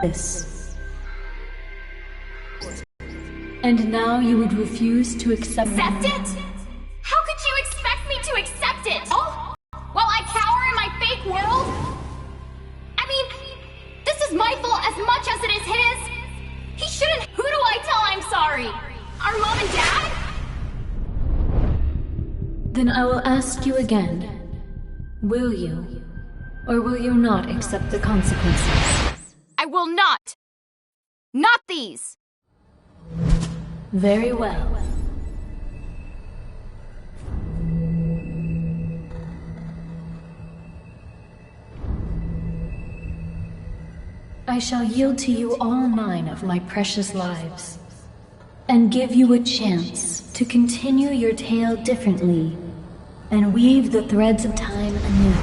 this. And now you would refuse to accept it? How could you expect me to accept it? Oh? While I cower in my fake world? I mean, this is my fault as much as it is his. He shouldn't. Who do I tell I'm sorry? Our mom and dad? Then I will ask you again. Will you, or will you not accept the consequences? I will not! Not these! Very well. I shall yield to you all 9 of my precious lives, and give you a chance to continue your tale differently and weave the threads of time anew.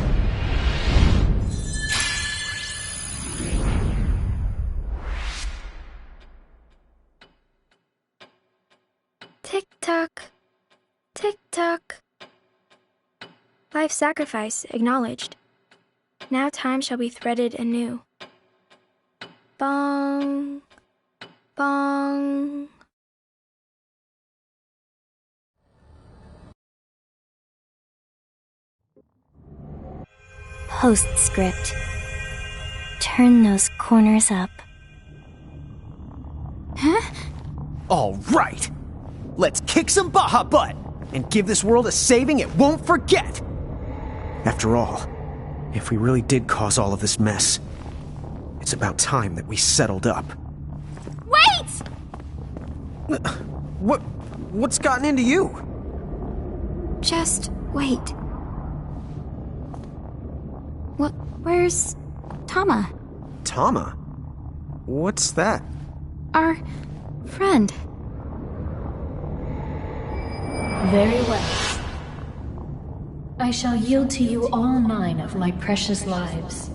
Tick-tock, tick-tock. Life sacrifice acknowledged. Now time shall be threaded anew. Bong, bong. Postscript. Turn those corners up. Huh? All right. Let's kick some Baja butt and give this world a saving it won't forget. After all, if we really did cause all of this mess, it's about time that we settled up. Wait! What's gotten into you? Just wait. Where's Tama? Tama? What's that? Our friend. Very well. I shall yield to you all 9 of my precious lives,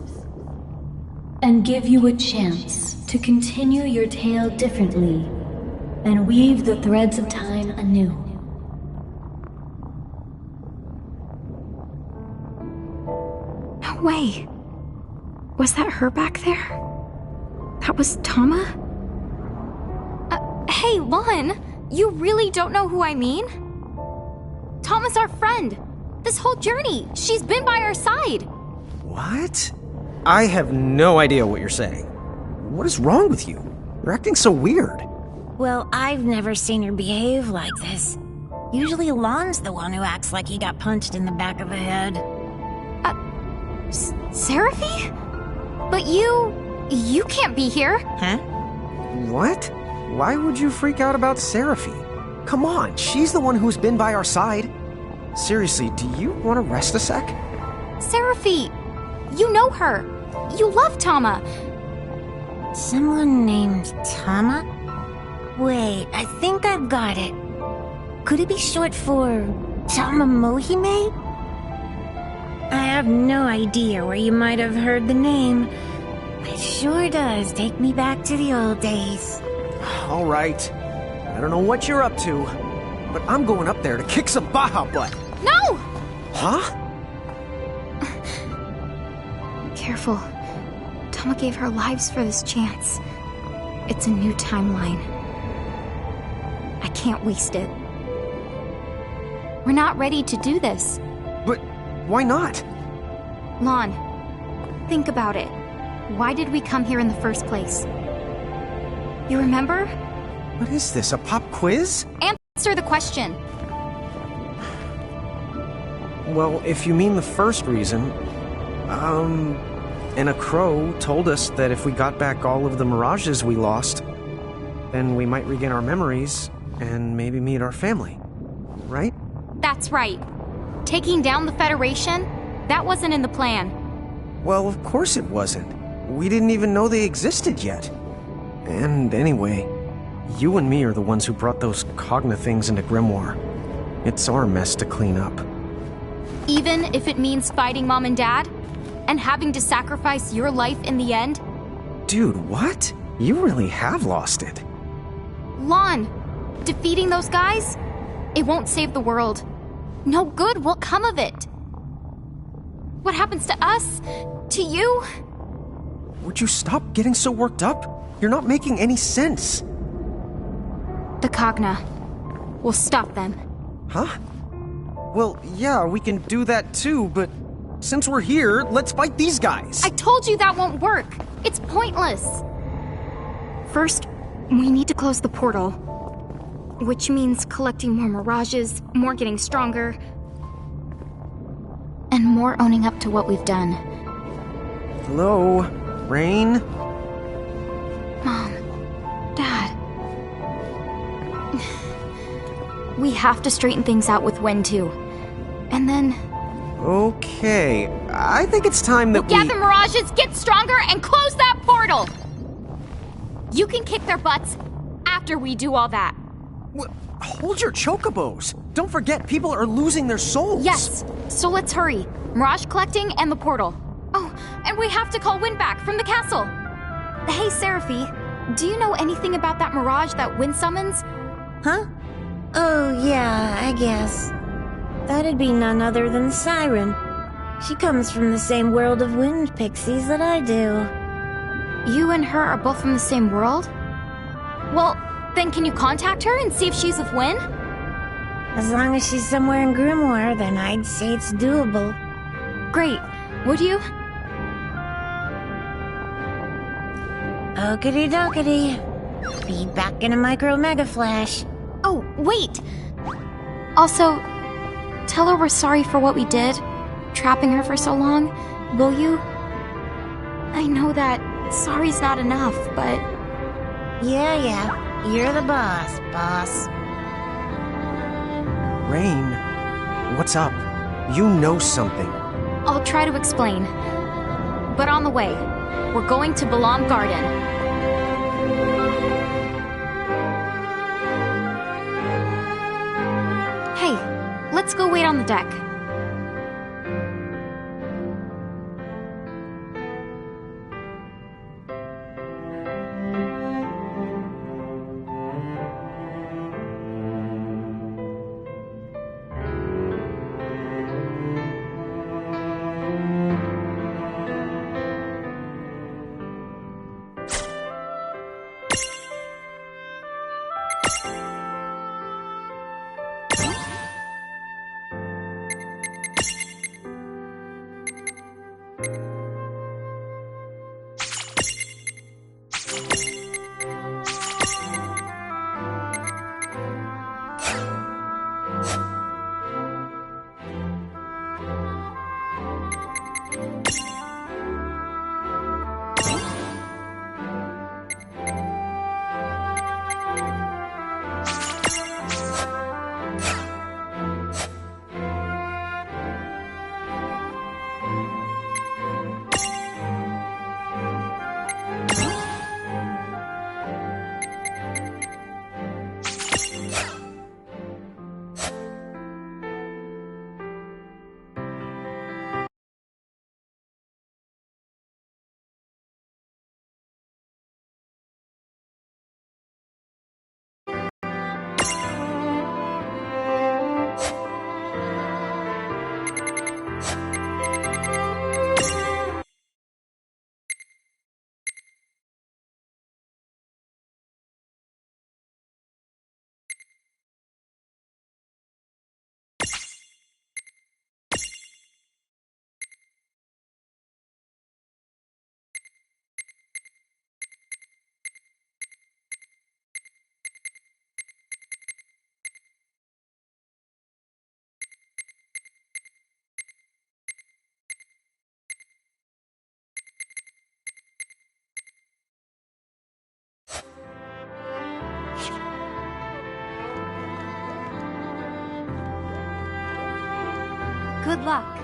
and give you a chance to continue your tale differently and weave the threads of time anew. No way. Was that her back there? That was Tama? Hey, Lon, you really don't know who I mean? Tama's our friend. This whole journey, she's been by our side. What? I have no idea what you're saying. What is wrong with you? You're acting so weird. Well, I've never seen her behave like this. Usually Lon's the one who acts like he got punched in the back of the head. Seraphy? But you can't be here. Huh? What? Why would you freak out about Seraphy? Come on, she's the one who's been by our side. Seriously, do you want to rest a sec? Seraphy, you know her. You love Tama. Someone named Tama? Wait, I think I've got it. Could it be short for Tama Mohime? I have no idea where you might have heard the name. It sure does take me back to the old days. All right. I don't know what you're up to, but I'm going up there to kick some Baja butt. No! Huh? Careful. Tama gave her lives for this chance. It's a new timeline. I can't waste it. We're not ready to do this. But why not? Lon, think about it. Why did we come here in the first place? You remember? What is this, a pop quiz? Answer the question. Well, if you mean the first reason, and a crow told us that if we got back all of the mirages we lost, then we might regain our memories and maybe meet our family, right? That's right. Taking down the Federation? That wasn't in the plan. Well, of course it wasn't. We didn't even know they existed yet. And anyway, you and me are the ones who brought those Cogna things into Grimoire. It's our mess to clean up. Even if it means fighting Mom and Dad? And having to sacrifice your life in the end? Dude, what? You really have lost it. Lon, defeating those guys? It won't save the world. No good will come of it. What happens to us? To you? would you stop getting so worked up? You're not making any sense. The Cogna. We'll stop them. Huh? Well, yeah, we can do that too, but since we're here, let's fight these guys. I told you that won't work. It's pointless. First, we need to close the portal. Which means collecting more mirages, more getting stronger, and more owning up to what we've done. Hello, Rain? Mom, Dad. We have to straighten things out with Wen too. And then... Okay, I think it's time that Gather mirages, get stronger, and close that portal! You can kick their butts after we do all that. Hold your chocobos! Don't forget, people are losing their souls! Yes, so let's hurry. Mirage collecting and the portal. Oh, and we have to call Win back from the castle. Hey, Seraphy, do you know anything about that mirage that Win summons? Huh? Oh, yeah, I guess. That'd be none other than Siren. She comes from the same world of wind pixies that I do. You and her are both from the same world? Well, then can you contact her and see if she's with Win? As long as she's somewhere in Grimoire, then I'd say it's doable. Great. Would you? Okie dokie. Be back in a micro mega flash. Oh, wait! Also, tell her we're sorry for what we did, trapping her for so long, will you? I know that sorry's not enough, but... Yeah, you're the boss, boss. Rain, what's up? You know something. I'll try to explain. But on the way, we're going to Balam Garden. Hey, let's go wait on the deck. Good luck.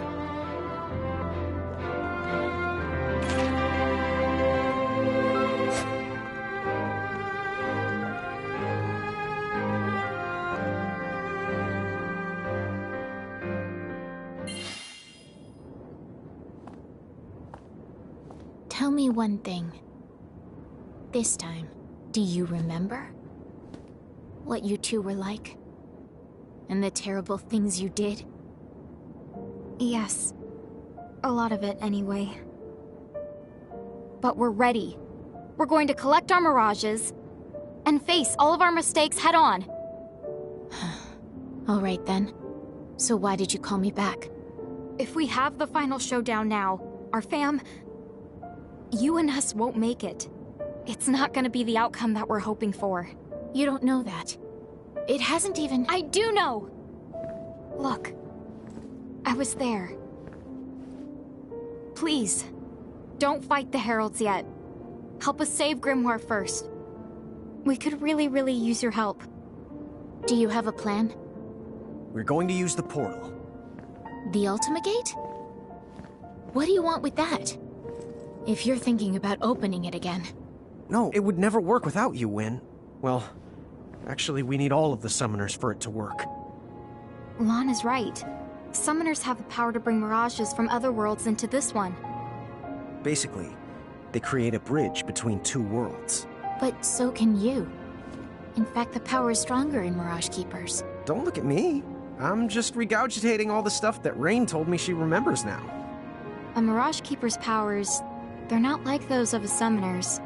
Tell me one thing. This time, do you remember? What you two were like? And the terrible things you did? Yes. A lot of it, anyway. But we're ready. We're going to collect our mirages and face all of our mistakes head on. All right then. So why did you call me back? If we have the final showdown now, our fam... You and us won't make it. It's not gonna be the outcome that we're hoping for. You don't know that. It hasn't even... I do know! Look. I was there. Please, don't fight the Heralds yet. Help us save Grimoire first. We could really use your help. Do you have a plan? We're going to use the portal. The Ultima Gate? What do you want with that? If you're thinking about opening it again. No, it would never work without you, Win. Well, actually, we need all of the summoners for it to work. Lon is right. Summoners have the power to bring mirages from other worlds into this one. Basically, they create a bridge between two worlds. But so can you. In fact, the power is stronger in Mirage Keepers. Don't look at me. I'm just regurgitating all the stuff that Rain told me she remembers now. A Mirage Keeper's powers, they're not like those of a summoner's.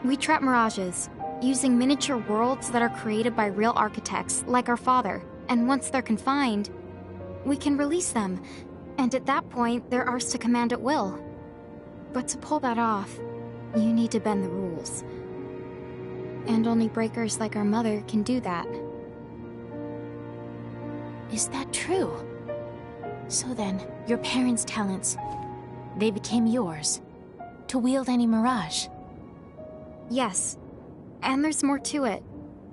We trap mirages, using miniature worlds that are created by real architects, like our father. And once they're confined, we can release them. And at that point, they're ours to command at will. But to pull that off, you need to bend the rules. And only breakers like our mother can do that. Is that true? So then, your parents' talents, they became yours, to wield any mirage? Yes. And there's more to it.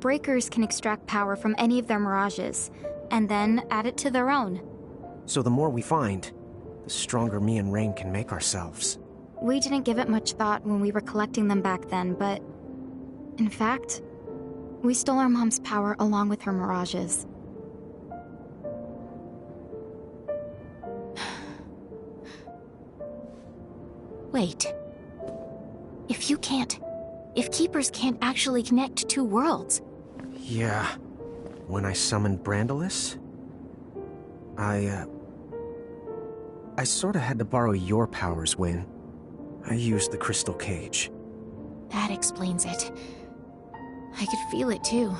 Breakers can extract power from any of their mirages, and then add it to their own. So the more we find, the stronger me and Rain can make ourselves. We didn't give it much thought when we were collecting them back then, but... in fact, we stole our mom's power along with her mirages. Wait. If Keepers can't actually connect two worlds... Yeah. When I summoned Brandalis, I sorta had to borrow your powers, Win. I used the crystal cage. That explains it. I could feel it too.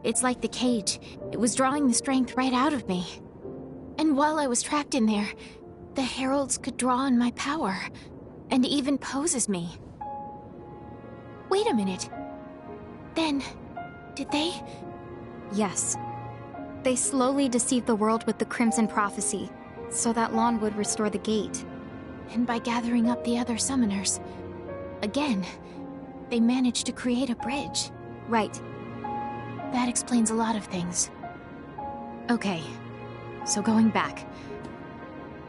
It's like the cage. It was drawing the strength right out of me. And while I was trapped in there, the heralds could draw on my power, and even pose as me. Wait a minute. Then, did they? Yes. They slowly deceived the world with the Crimson Prophecy, so that Lon would restore the gate. And by gathering up the other summoners, again, they managed to create a bridge. Right. That explains a lot of things. Okay, so going back.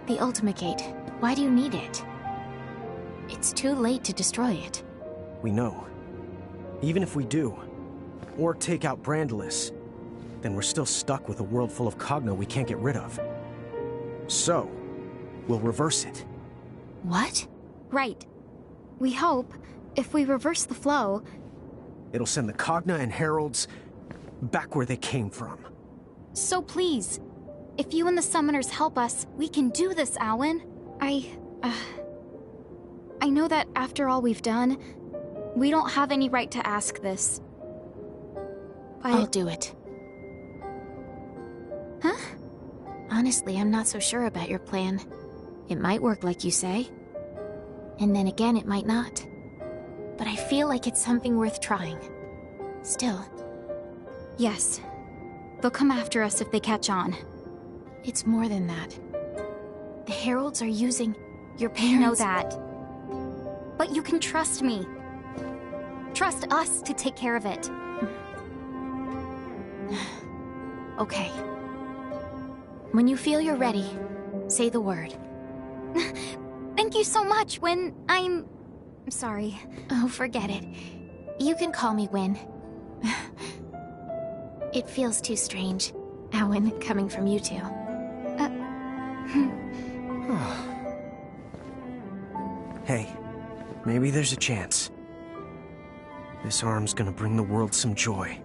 The Ultima Gate, why do you need it? It's too late to destroy it. We know. Even if we do, or take out Brandalis, then we're still stuck with a world full of Cogno we can't get rid of. So, we'll reverse it. What? Right. We hope, if we reverse the flow... It'll send the Cogna and Heralds back where they came from. So please, if you and the summoners help us, we can do this, Alwyn. I know that after all we've done, we don't have any right to ask this. But... I'll do it. Huh? Honestly, I'm not so sure about your plan. It might work like you say. And then again, it might not. But I feel like it's something worth trying. Still. Yes. They'll come after us if they catch on. It's more than that. The heralds are using your I parents... know that. But you can trust me. Trust us to take care of it. Okay. When you feel you're ready, say the word. Thank you so much, Win. I'm sorry. Oh, forget it. You can call me Win. It feels too strange, Owen, coming from you two. Hey, maybe there's a chance. This arm's gonna bring the world some joy.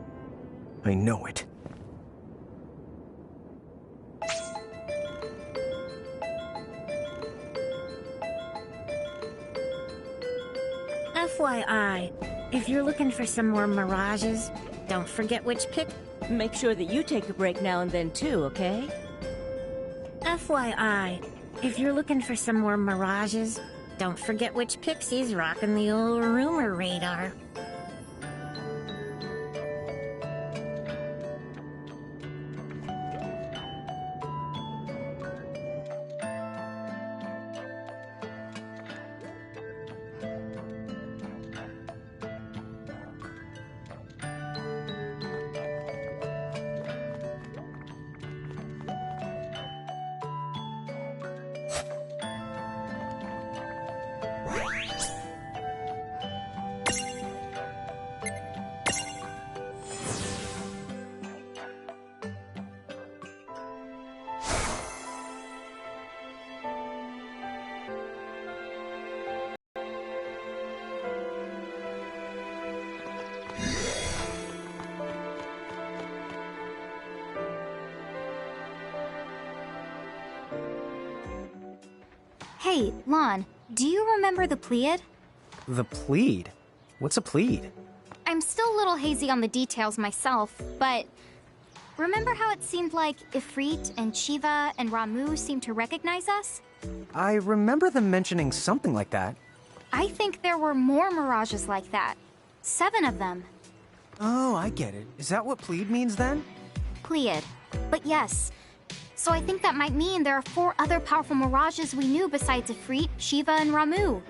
I know it. FYI, if you're looking for some more mirages, don't forget which pick... Make sure that you take a break now and then too, okay? FYI, if you're looking for some more mirages, don't forget which pixie's rocking the old rumor radar. Hey, Lon, do you remember the Pleiad? The plead? What's a plead? I'm still a little hazy on the details myself, but remember how it seemed like Ifrit and Shiva and Ramu seemed to recognize us? I remember them mentioning something like that. I think there were more mirages like that. 7 of them. Oh, I get it. Is that what plead means then? Pleiad. But yes. So I think that might mean there are 4 other powerful mirages we knew besides Ifrit, Shiva, and Ramu.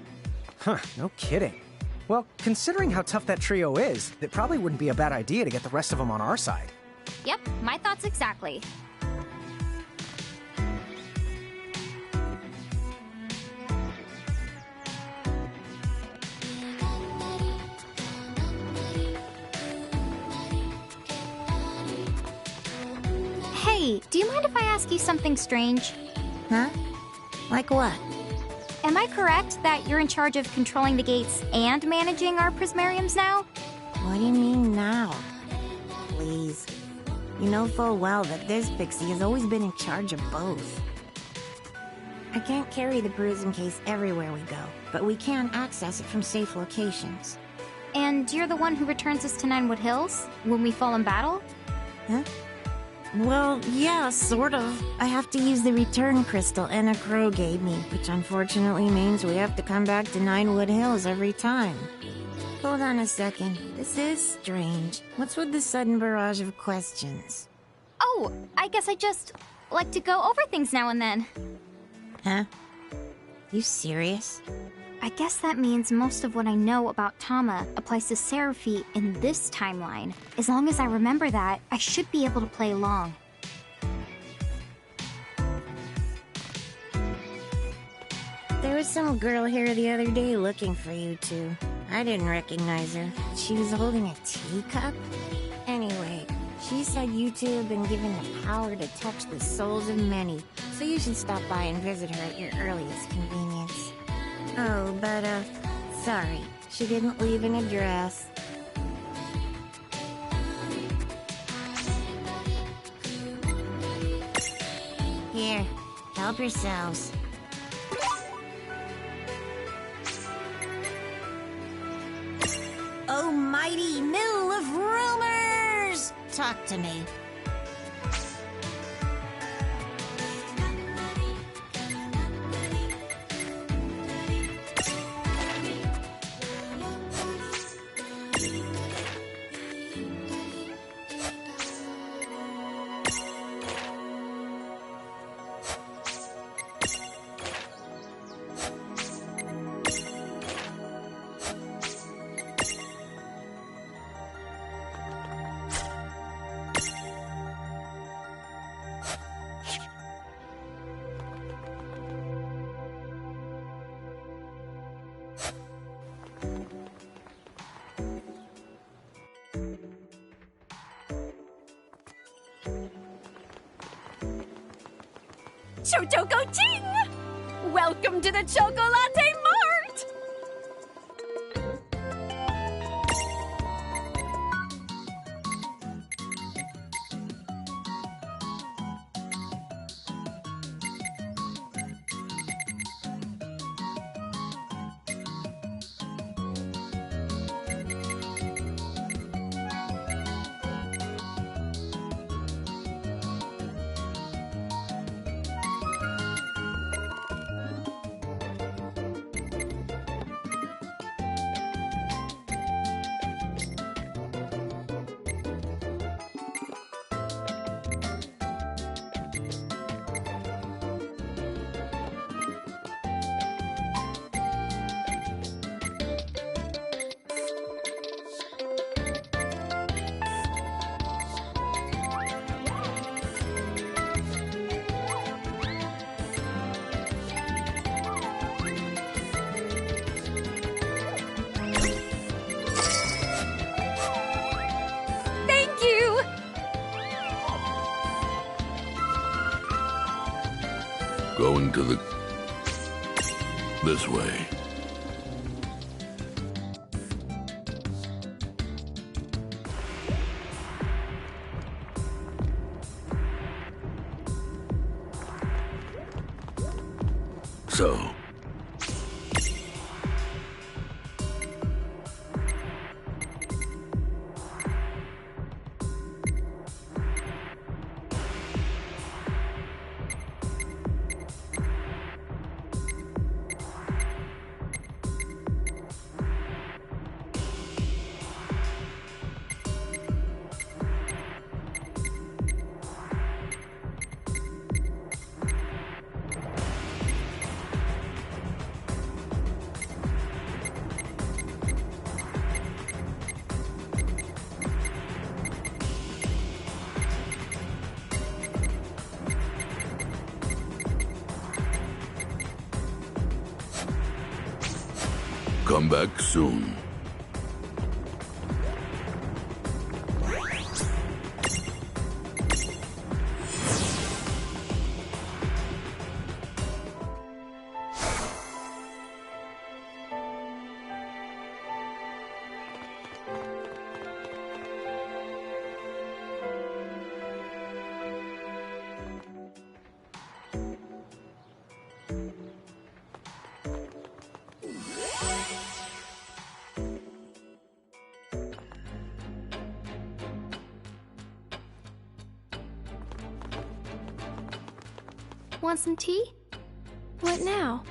Huh, no kidding. Well, considering how tough that trio is, it probably wouldn't be a bad idea to get the rest of them on our side. Yep, my thoughts exactly. Hey, do you mind if I ask you something strange? Huh? Like what? Am I correct that you're in charge of controlling the gates and managing our prismariums now? What do you mean now? Please. You know full well that this pixie has always been in charge of both. I can't carry the prism case everywhere we go, but we can access it from safe locations. And you're the one who returns us to Ninewood Hills when we fall in battle? Huh? Well, yeah, sort of. I have to use the return crystal Enna Crow gave me, which unfortunately means we have to come back to Ninewood Hills every time. Hold on a second. This is strange. What's with the sudden barrage of questions? Oh, I guess I just like to go over things now and then. Huh? You serious? I guess that means most of what I know about Tama applies to Seraphi in this timeline. As long as I remember that, I should be able to play along. There was some girl here the other day looking for you two. I didn't recognize her. She was holding a teacup? Anyway, she said you two have been given the power to touch the souls of many, so you should stop by and visit her at your earliest convenience. Oh, but, sorry. She didn't leave an address. Here, help yourselves. Oh, mighty mill of rumors! Talk to me. Choco Ching! Welcome to the Chocolate Mart! Going to the... this way. So... Come back soon. Want some tea? What now?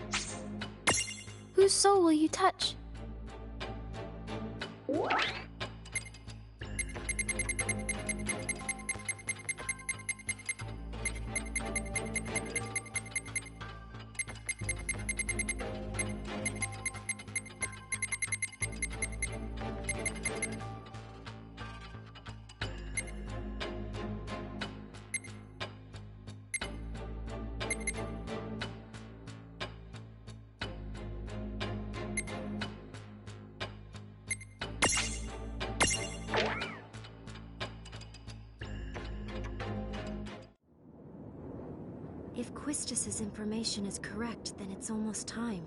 Whose soul will you touch? If Quistis's information is correct, then it's almost time.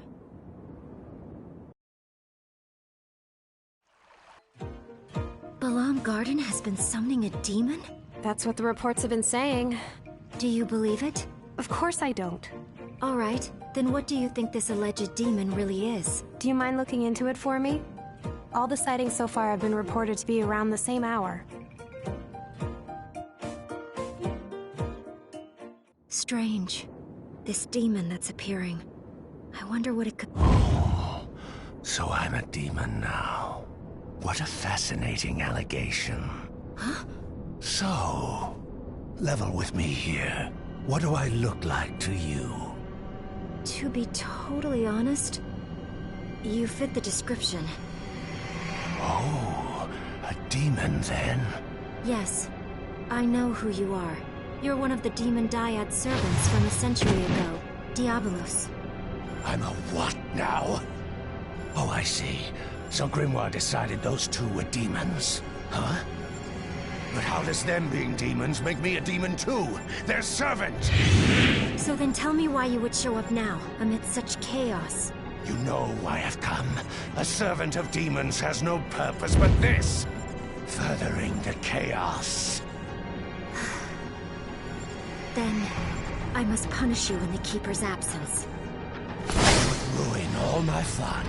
Balam Garden has been summoning a demon? That's what the reports have been saying. Do you believe it? Of course I don't. Alright, then what do you think this alleged demon really is? Do you mind looking into it for me? All the sightings so far have been reported to be around the same hour. Strange. This demon that's appearing. I wonder what it could... Oh, so I'm a demon now. What a fascinating allegation. Huh? So, level with me here. What do I look like to you? To be totally honest, you fit the description. Oh, a demon then? Yes, I know who you are. You're one of the demon dyad servants from a century ago, Diabolos. I'm a what now? Oh, I see. So Grimoire decided those two were demons, huh? But how does them being demons make me a demon too? Their servant! So then tell me why you would show up now, amidst such chaos. You know why I've come. A servant of demons has no purpose but this. Furthering the chaos. Then, I must punish you in the Keeper's absence. It would ruin all my fun.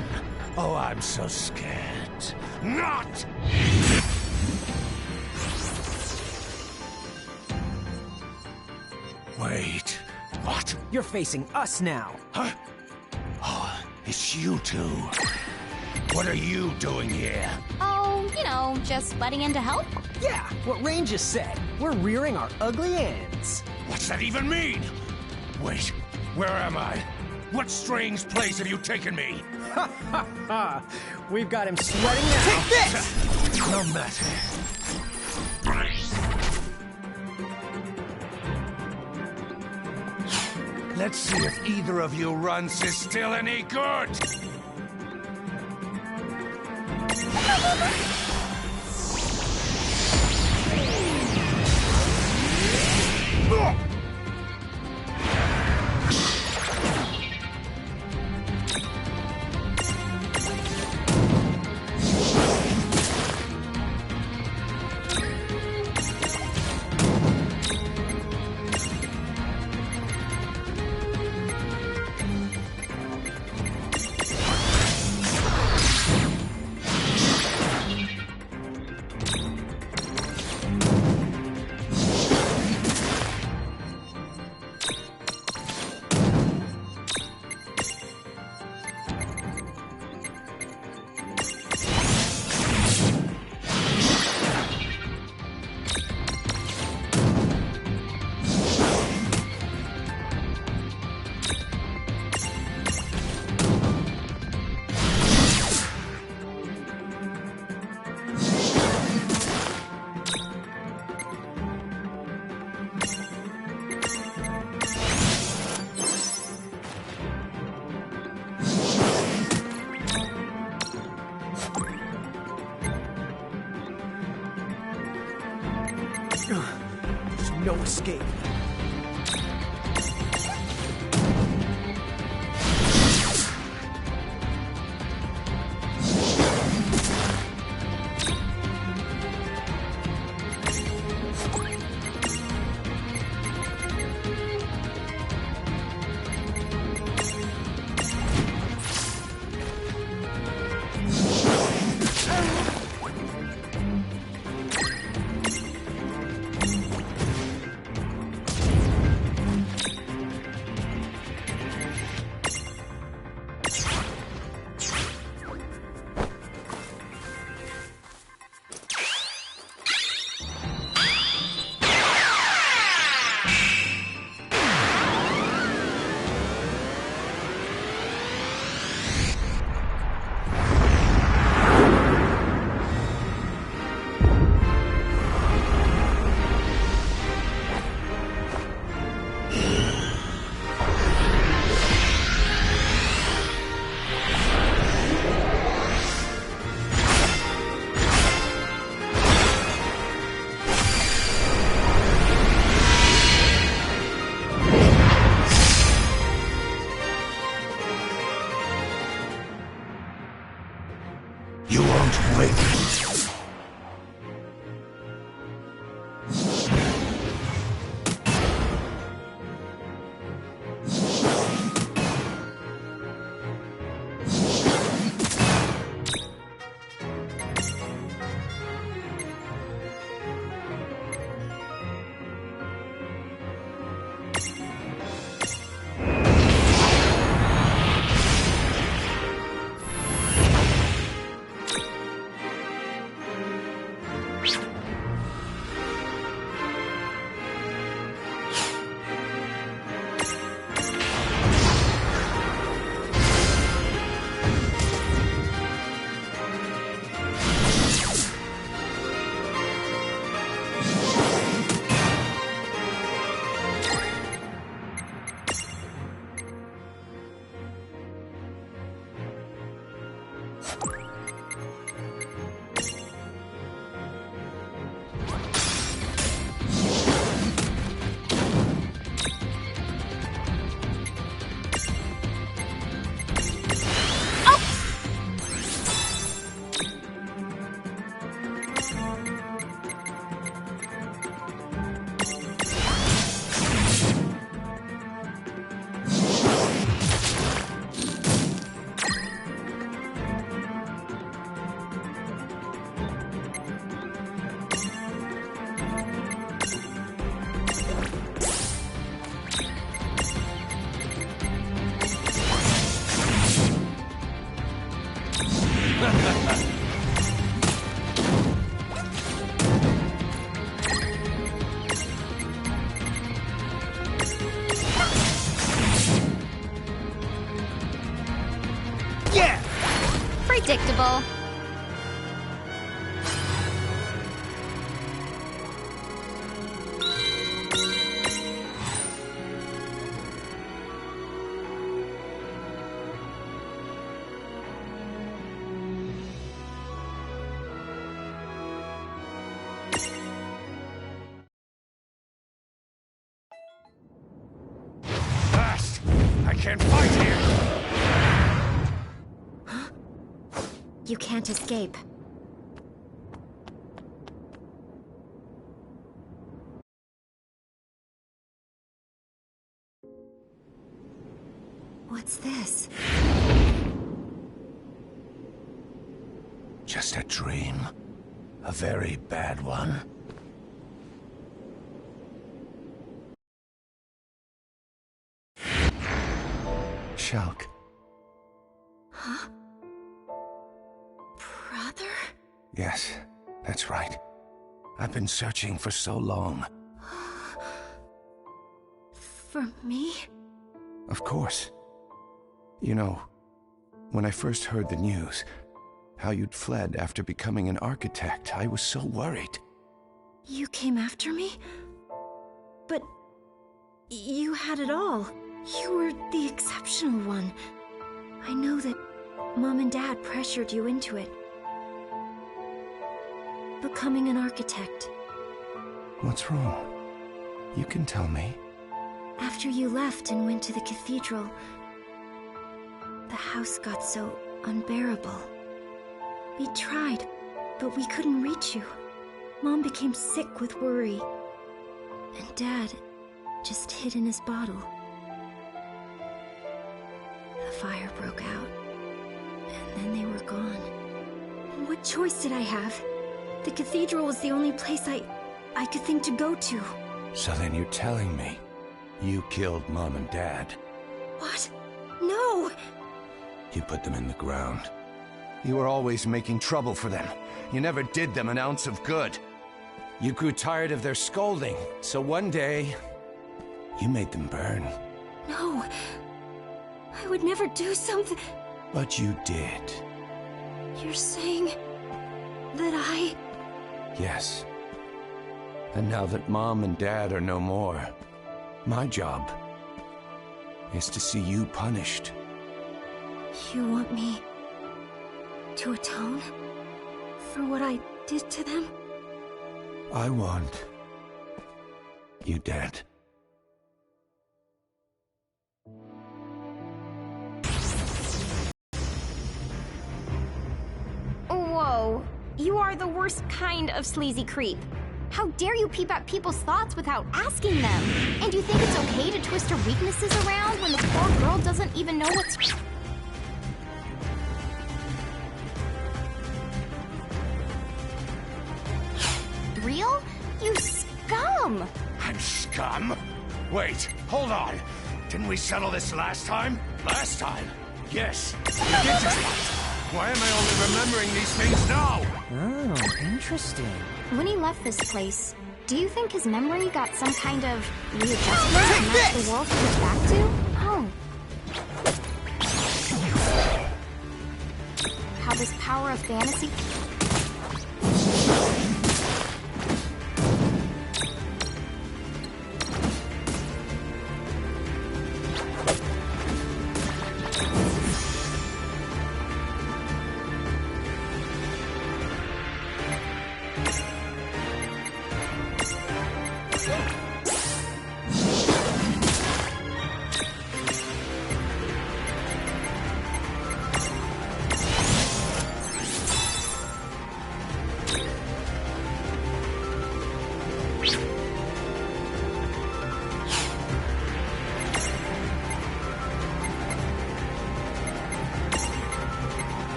Oh, I'm so scared. Not! Wait, what? You're facing us now. Huh? Oh, it's you two. What are you doing here? Oh, you know, just butting in to help? Yeah, what Rain just said. We're rearing our ugly ends. What's that even mean? Wait, where am I? What strange place have you taken me? Ha ha ha! We've got him sweating now. Take this! No matter. Let's see if either of you runts is still any good! There's no escape. You won't win. Predictable. Fast! I can't fight here! You can't escape. What's this? Just a dream. A very bad one. Shulk. Huh? Brother? Yes, that's right. I've been searching for so long. For me? Of course. You know, when I first heard the news, how you'd fled after becoming an architect, I was so worried. You came after me? But you had it all. You were the exceptional one. I know that Mom and Dad pressured you into it. Becoming an architect. What's wrong? You can tell me. After you left and went to the cathedral, the house got so unbearable. We tried, but we couldn't reach you. Mom became sick with worry. And Dad just hid in his bottle. The fire broke out, and then they were gone. What choice did I have? The cathedral was the only place I could think to go to. So then you're telling me you killed Mom and Dad? What? No! You put them in the ground. You were always making trouble for them. You never did them an ounce of good. You grew tired of their scolding, so one day, you made them burn. No. I would never do something... But you did. You're saying... that I... Yes. And now that Mom and Dad are no more, my job is to see you punished. You want me to atone for what I did to them? I want you dead. Whoa. You are the worst kind of sleazy creep. How dare you peep at people's thoughts without asking them? And you think it's okay to twist her weaknesses around when the poor girl doesn't even know what's... real? You scum! I'm scum? Wait, hold on. Didn't we settle this last time? Last time? Yes. We did just that. Why am I only remembering these things now? Oh, interesting. When he left this place, do you think his memory got some kind of readjustment and that's the world he was back to? Oh. How this power of fantasy...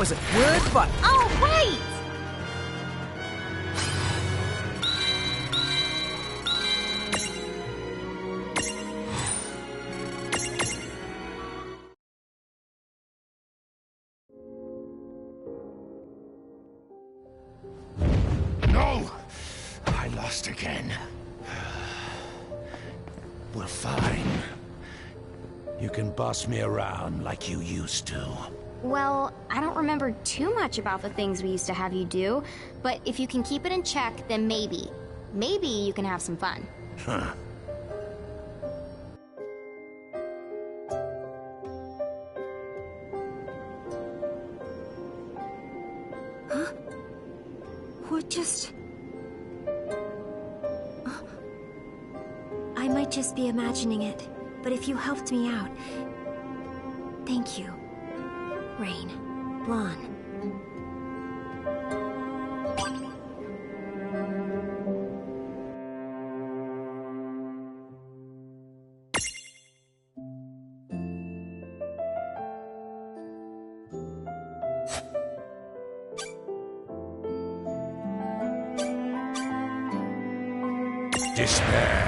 was a good fight. Oh, wait! No! I lost again. Well, fine. You can boss me around like you used to. Well, I don't remember too much about the things we used to have you do, but if you can keep it in check, then maybe you can have some fun. Huh. Huh? What just... I might just be imagining it, but if you helped me out... Thank you. Rain. Blonde. Despair.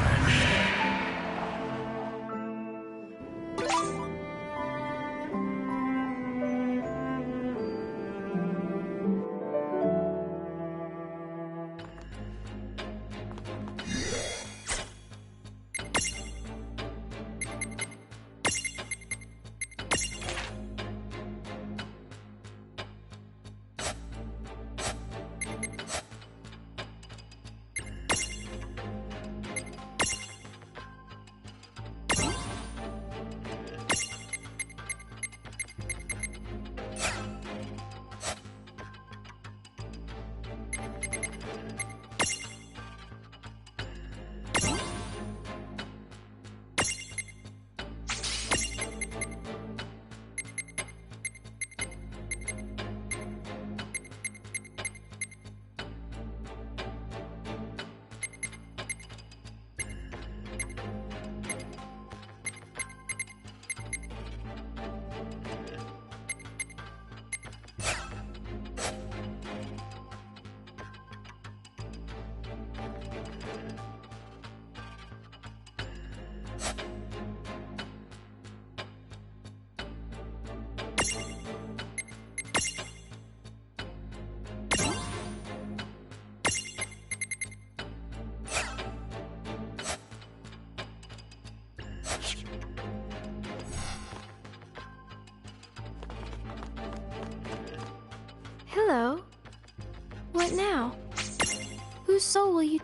Hello. What now? Whose soul will you...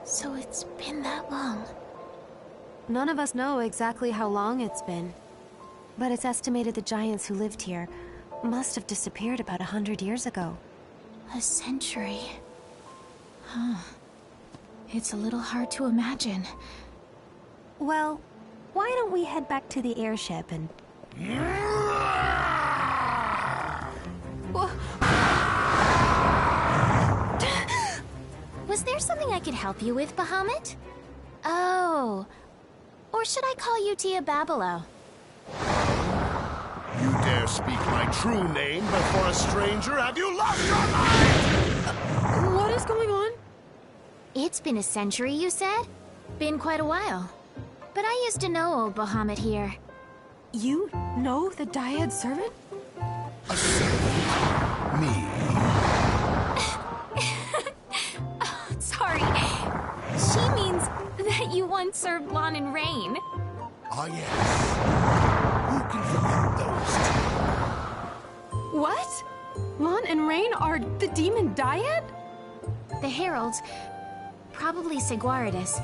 So it's been that long. None of us know exactly how long it's been, but it's estimated the giants who lived here must have disappeared about 100 years ago. A century. Huh. It's a little hard to imagine. Well, why don't we head back to the airship and... Was there something I could help you with, Bahamut? Oh. Or should I call you Tia Babilo? You dare speak my true name before a stranger? Have you lost your mind? What is going on? It's been a century, you said? Been quite a while. But I used to know old Bahamut here. You know the Dyad servant? A servant? Me? Sorry. She means that you once served Lon and Rain. Ah, yes. Who can forget those two? What? Lon and Rain are the demon Dyad? The heralds, probably Seguaridus,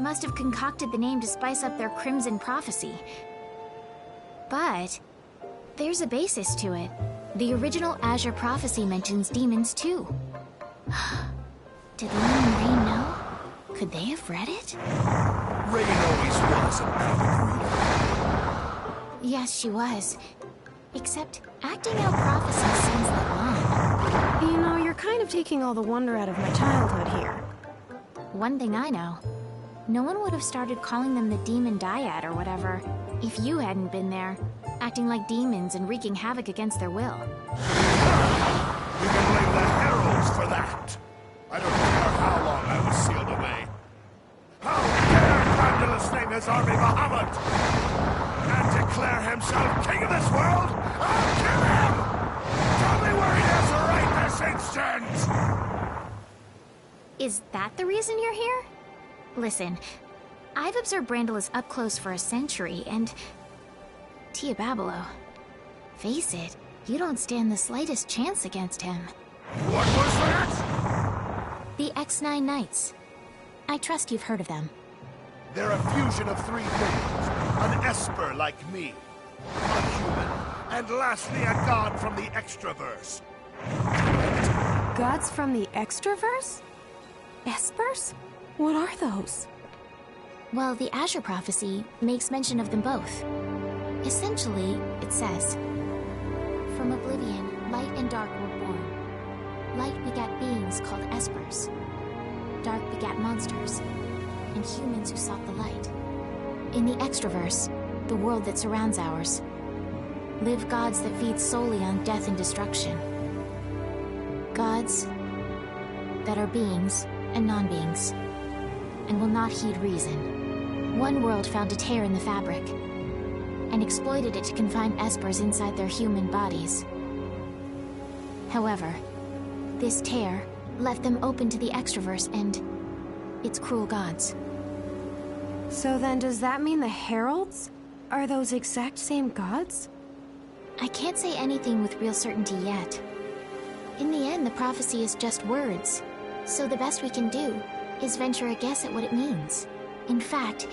must have concocted the name to spice up their crimson prophecy. But there's a basis to it. The original Azure prophecy mentions demons too. Did Lon and Rain know? Could they have read it? Rain always was an avid reader. Yes, she was. Except acting out prophecies seems like Lon. You know, you're kind of taking all the wonder out of my childhood here. One thing I know, no one would have started calling them the Demon Dyad or whatever if you hadn't been there, acting like demons and wreaking havoc against their will. You can blame the heralds for that. I don't care how long I was sealed away. How dare Grandulus name his army Bahamut and declare himself king of this world? I'll kill him! Tell me where he is right this instant! Is that the reason you're here? Listen, I've observed Brandalus up close for a century, and... Tia Babilo, face it, you don't stand the slightest chance against him. What was that? The X9 Knights. I trust you've heard of them. They're a fusion of three things. An esper like me, a human, and lastly a god from the extraverse. Gods from the extraverse? Espers? What are those? Well, the Azure prophecy makes mention of them both. Essentially, it says, "From oblivion, light and dark were born. Light begat beings called espers. Dark begat monsters, and humans who sought the light. In the extraverse, the world that surrounds ours, live gods that feed solely on death and destruction. Gods that are beings and non-beings, and will not heed reason. One world found a tear in the fabric, and exploited it to confine espers inside their human bodies. However, this tear left them open to the extraverse and its cruel gods." So then does that mean the heralds are those exact same gods? I can't say anything with real certainty yet. In the end, the prophecy is just words, so the best we can do is venture a guess at what it means. In fact,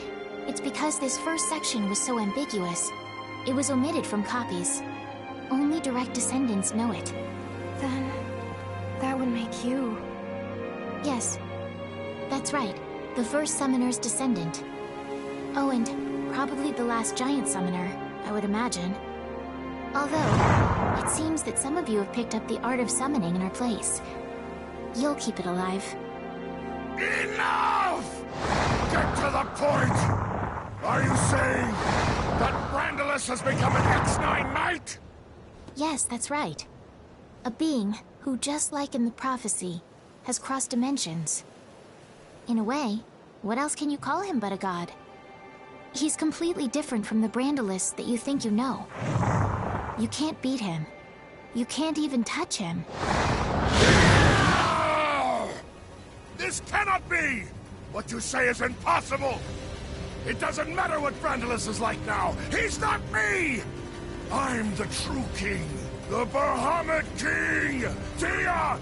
it's because this first section was so ambiguous, it was omitted from copies. Only direct descendants know it. Then that would make you... Yes, that's right, the first summoner's descendant. Oh, and probably the last giant summoner, I would imagine. Although, it seems that some of you have picked up the art of summoning in our place. You'll keep it alive. Enough! Get to the point! Are you saying that Brandalus has become an X9 Knight? Yes, that's right. A being who, just like in the prophecy, has crossed dimensions. In a way, what else can you call him but a god? He's completely different from the Brandalus that you think you know. You can't beat him. You can't even touch him. No! This cannot be! What you say is impossible! It doesn't matter what Brandalus is like now! He's not me! I'm the true king! The Bahamut King! Tia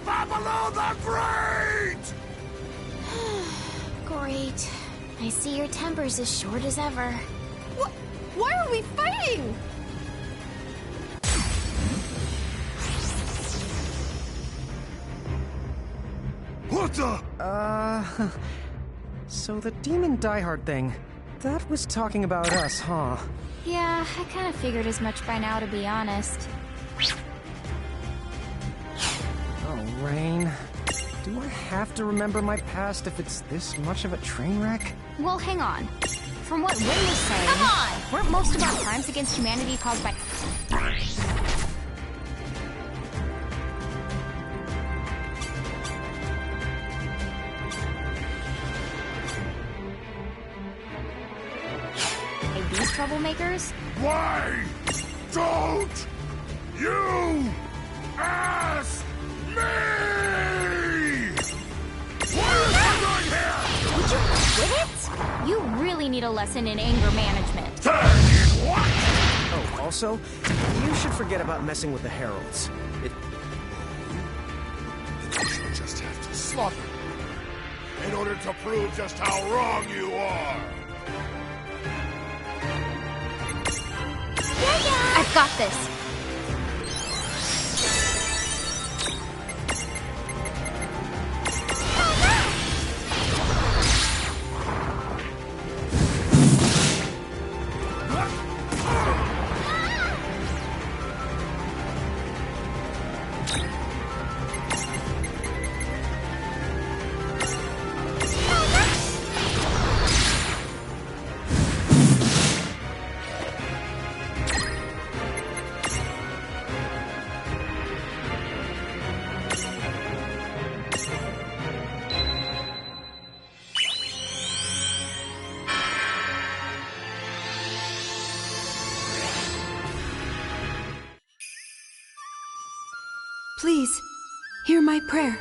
Babalu the Great! Great. I see your temper's as short as ever. Why are we fighting? What the? So the demon diehard thing, that was talking about us, huh? Yeah, I kind of figured as much by now, to be honest. Oh, Rain. Do I have to remember my past if it's this much of a train wreck? Well, hang on. From what Win was saying... Come on! Weren't most of our crimes against humanity caused by... these troublemakers? Why don't you ask me? What is he doing here? Would you quit it? You really need a lesson in anger management. What? Oh, also, you should forget about messing with the heralds. You just have to slaughter them in order to prove just how wrong you are. I've got this. Please, hear my prayer.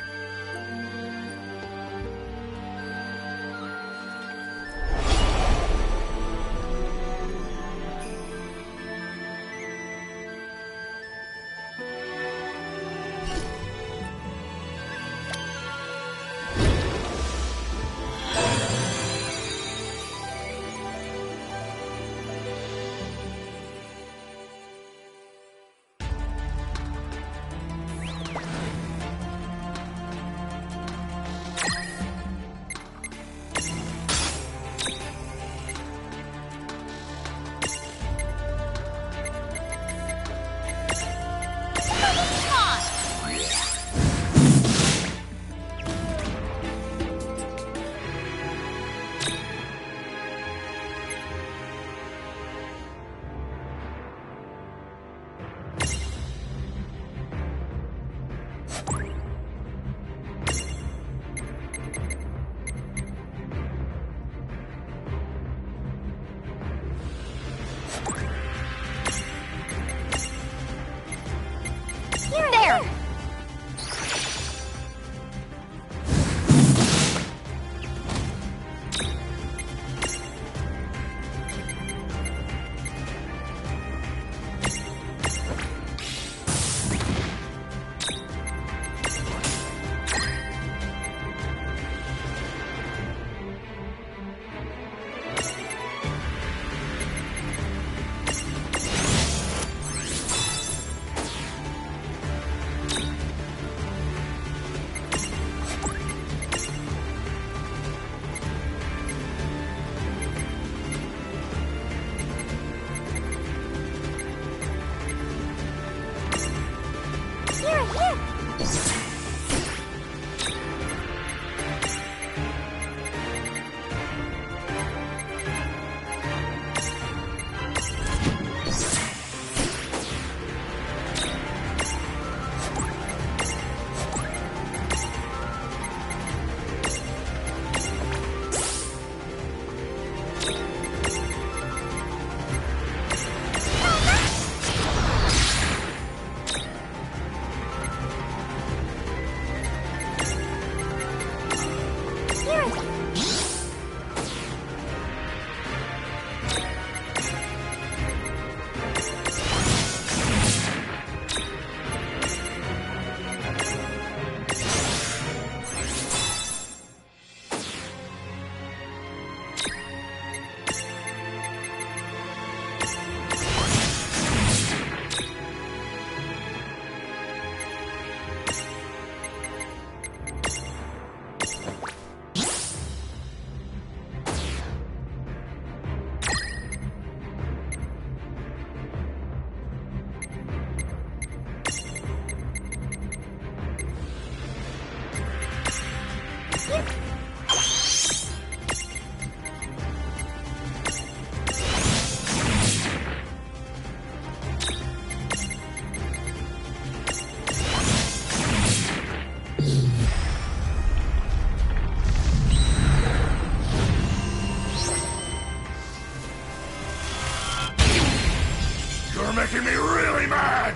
making me really mad!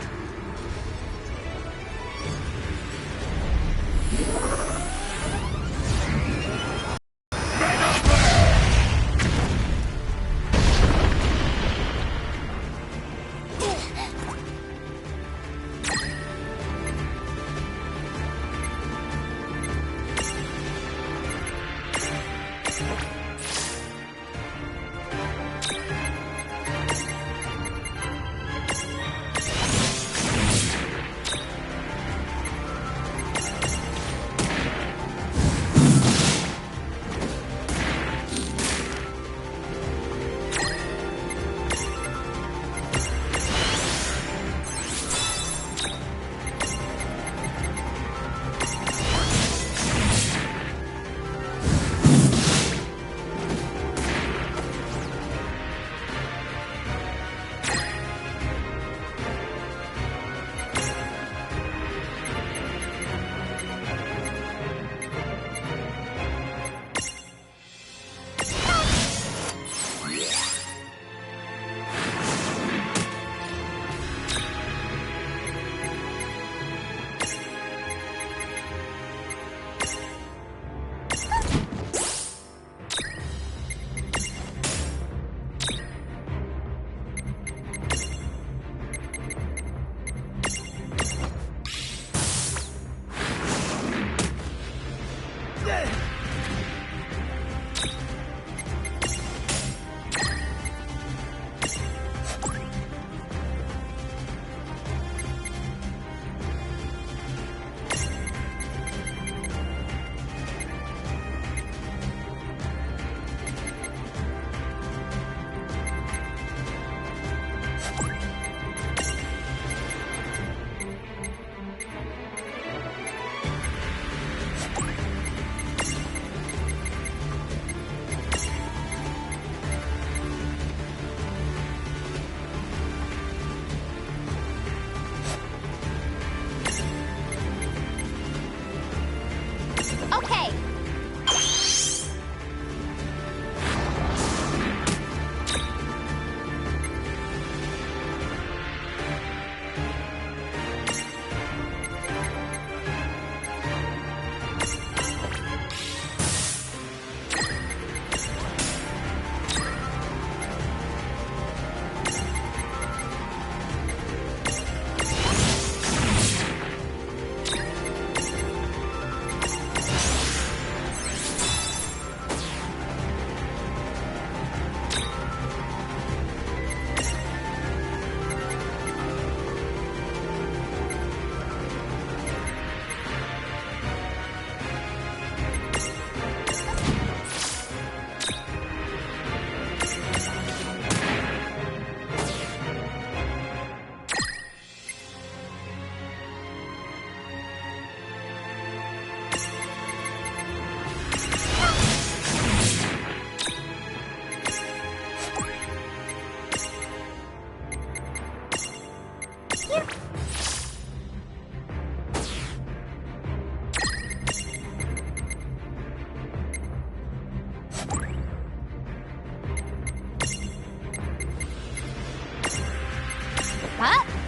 Okay. Huh?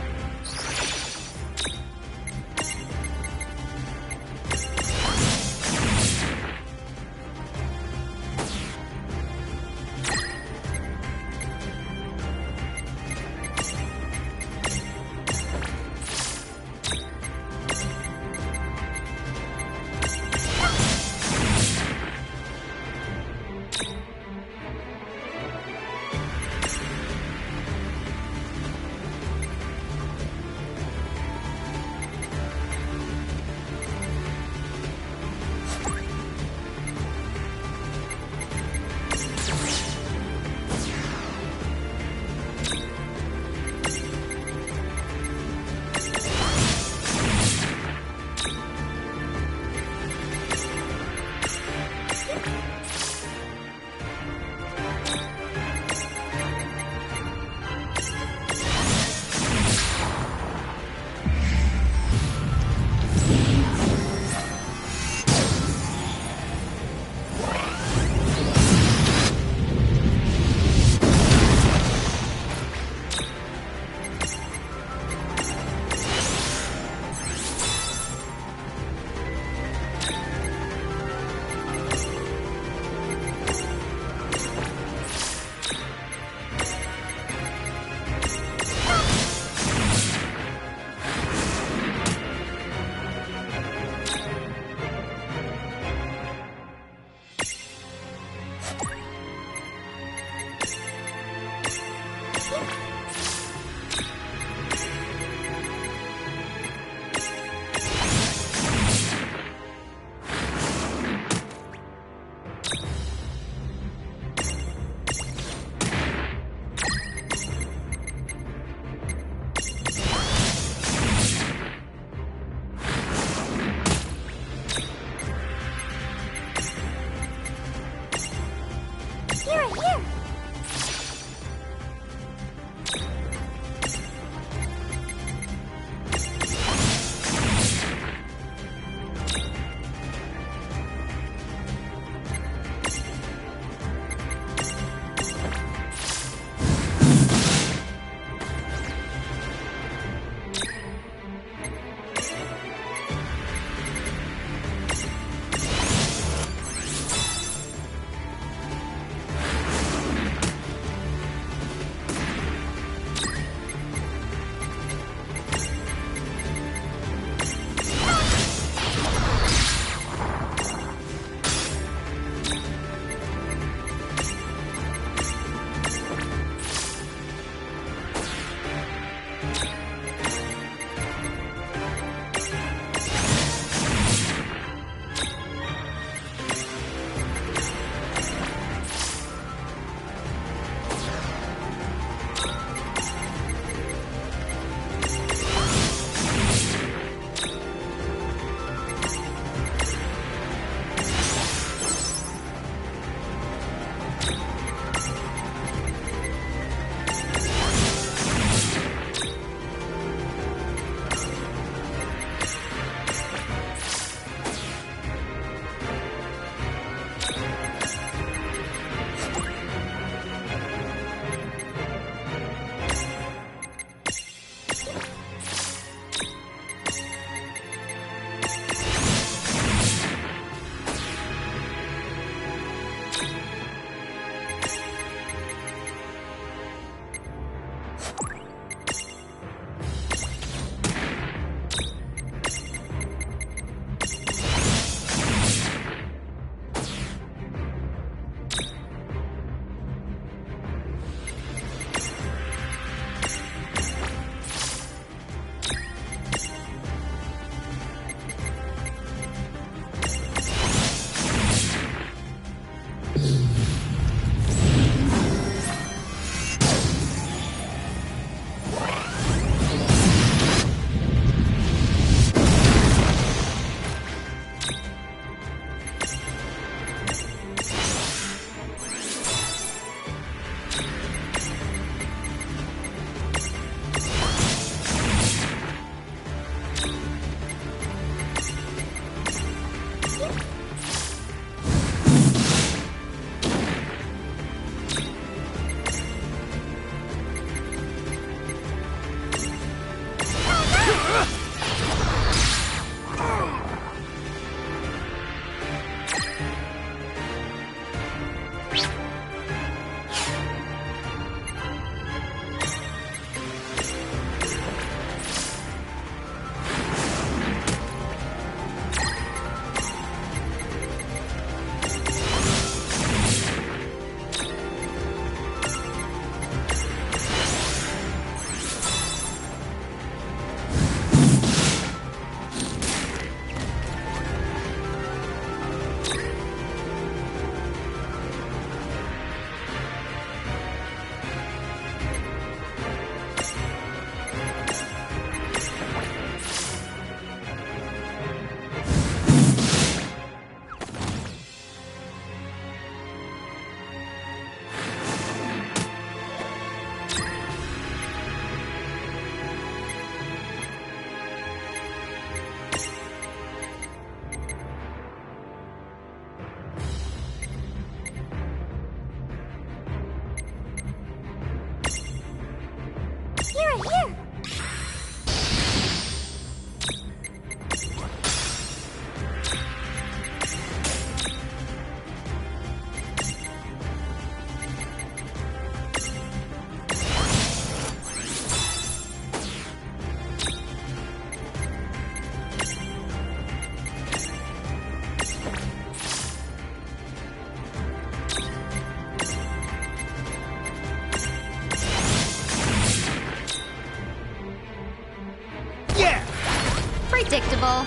Predictable.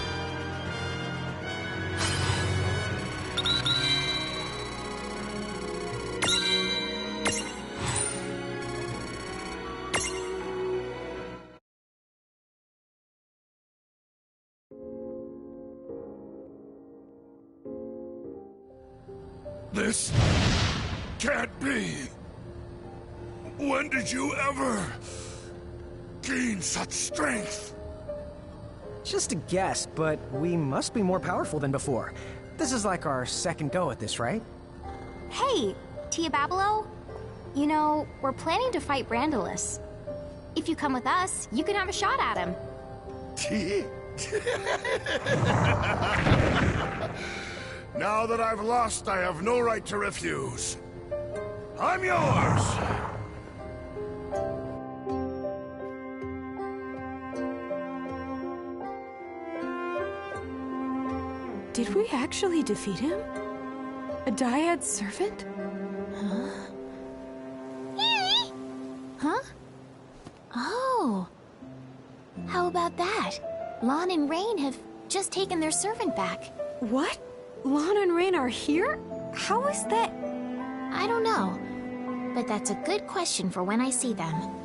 This can't be. When did you ever gain such strength? Just a guess, but we must be more powerful than before. This is like our second go at this, right? Hey, Tia Babilo. You know, we're planning to fight Brandalus. If you come with us, you can have a shot at him. Now that I've lost, I have no right to refuse. I'm yours! Did we actually defeat him? A Dyad's servant? Huh? Oh. How about that? Lon and Rain have just taken their servant back. What? Lon and Rain are here? How is that? I don't know. But that's a good question for when I see them.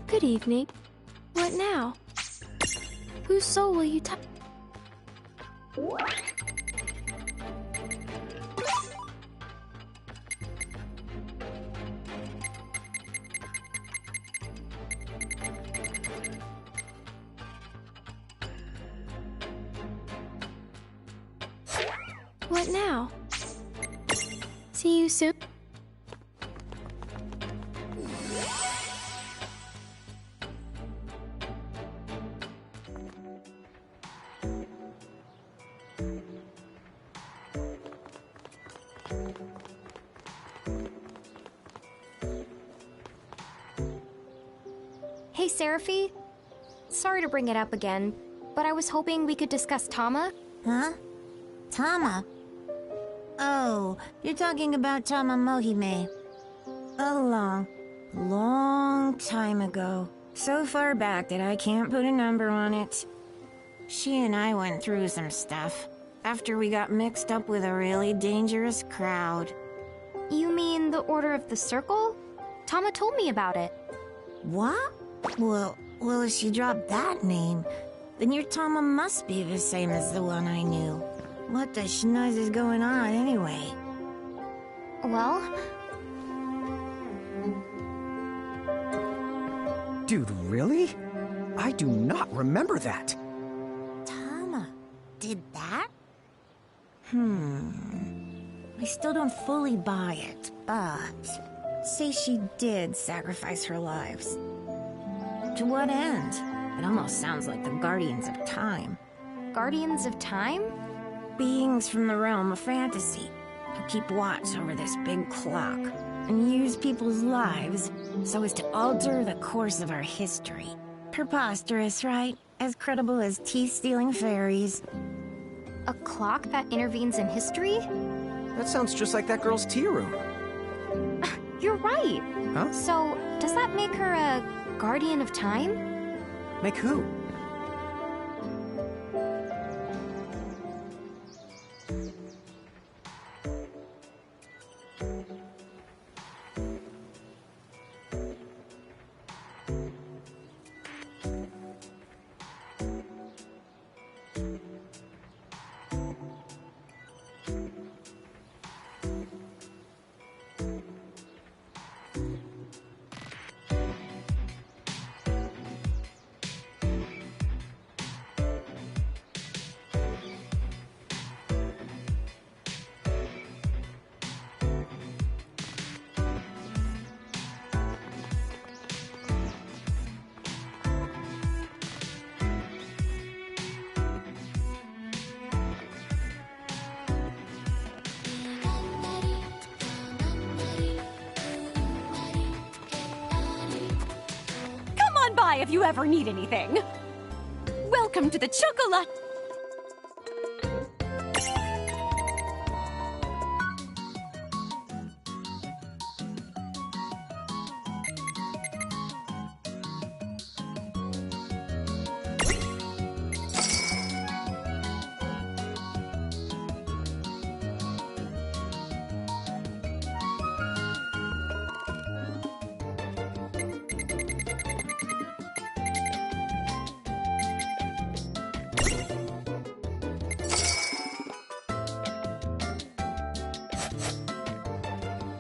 Good evening. What now? Whose soul will you touch? What now? See you soon. Hey, Seraphi. Sorry to bring it up again, but I was hoping we could discuss Tama. Huh? Tama? Oh, you're talking about Tama Mohime. A long time ago. So far back that I can't put a number on it. She and I went through some stuff after we got mixed up with a really dangerous crowd. You mean the Order of the Circle? Tama told me about it. What? Well, if she dropped that name, then your Tama must be the same as the one I knew. What the schnoz is going on anyway? Well, Dude, really? I do not remember that. Tama did that? I still don't fully buy it, but say she did sacrifice her lives. To what end? It almost sounds like the Guardians of Time. Guardians of Time? Beings from the realm of fantasy who keep watch over this big clock and use people's lives so as to alter the course of our history. Preposterous, right? As credible as teeth-stealing fairies. A clock that intervenes in history? That sounds just like that girl's tea room. You're right. Huh? So, does that make her a Guardian of Time? Make who? If you ever need anything. Welcome to the chocolate.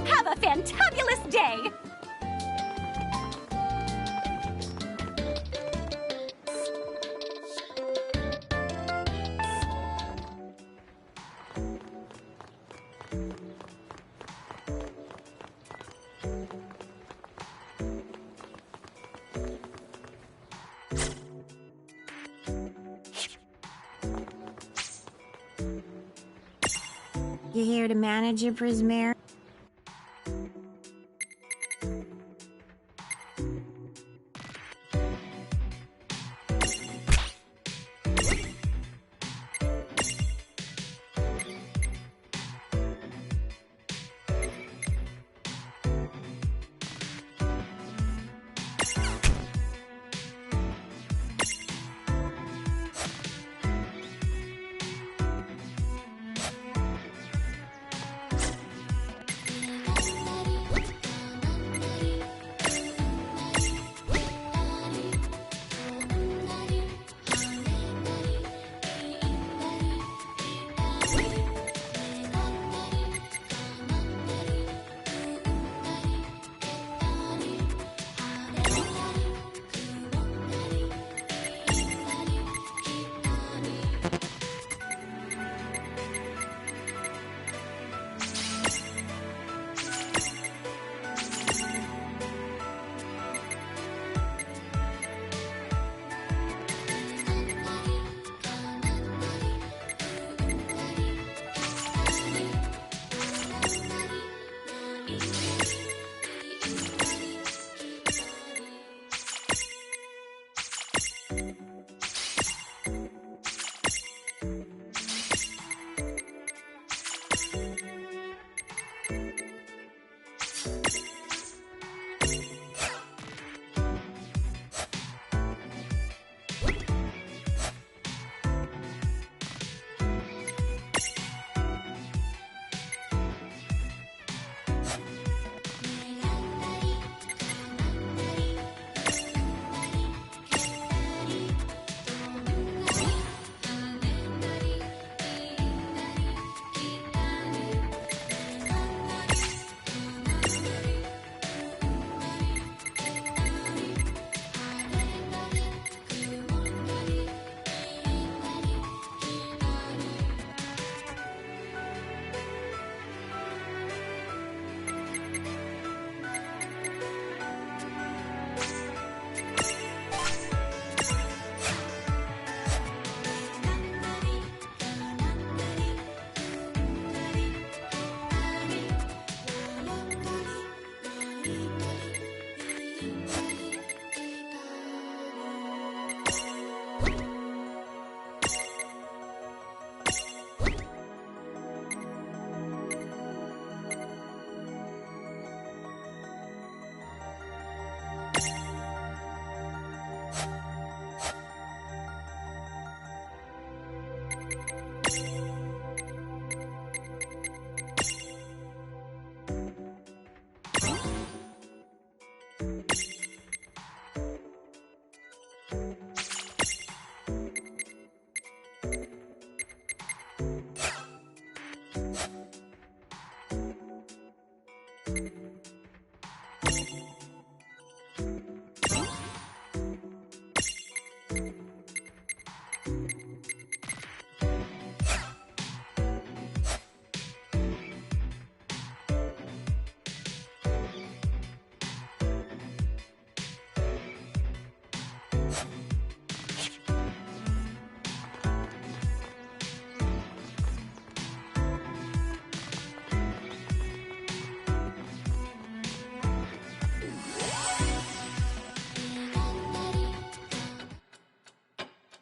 Have a fantabulous day! You here to manage your Prismare?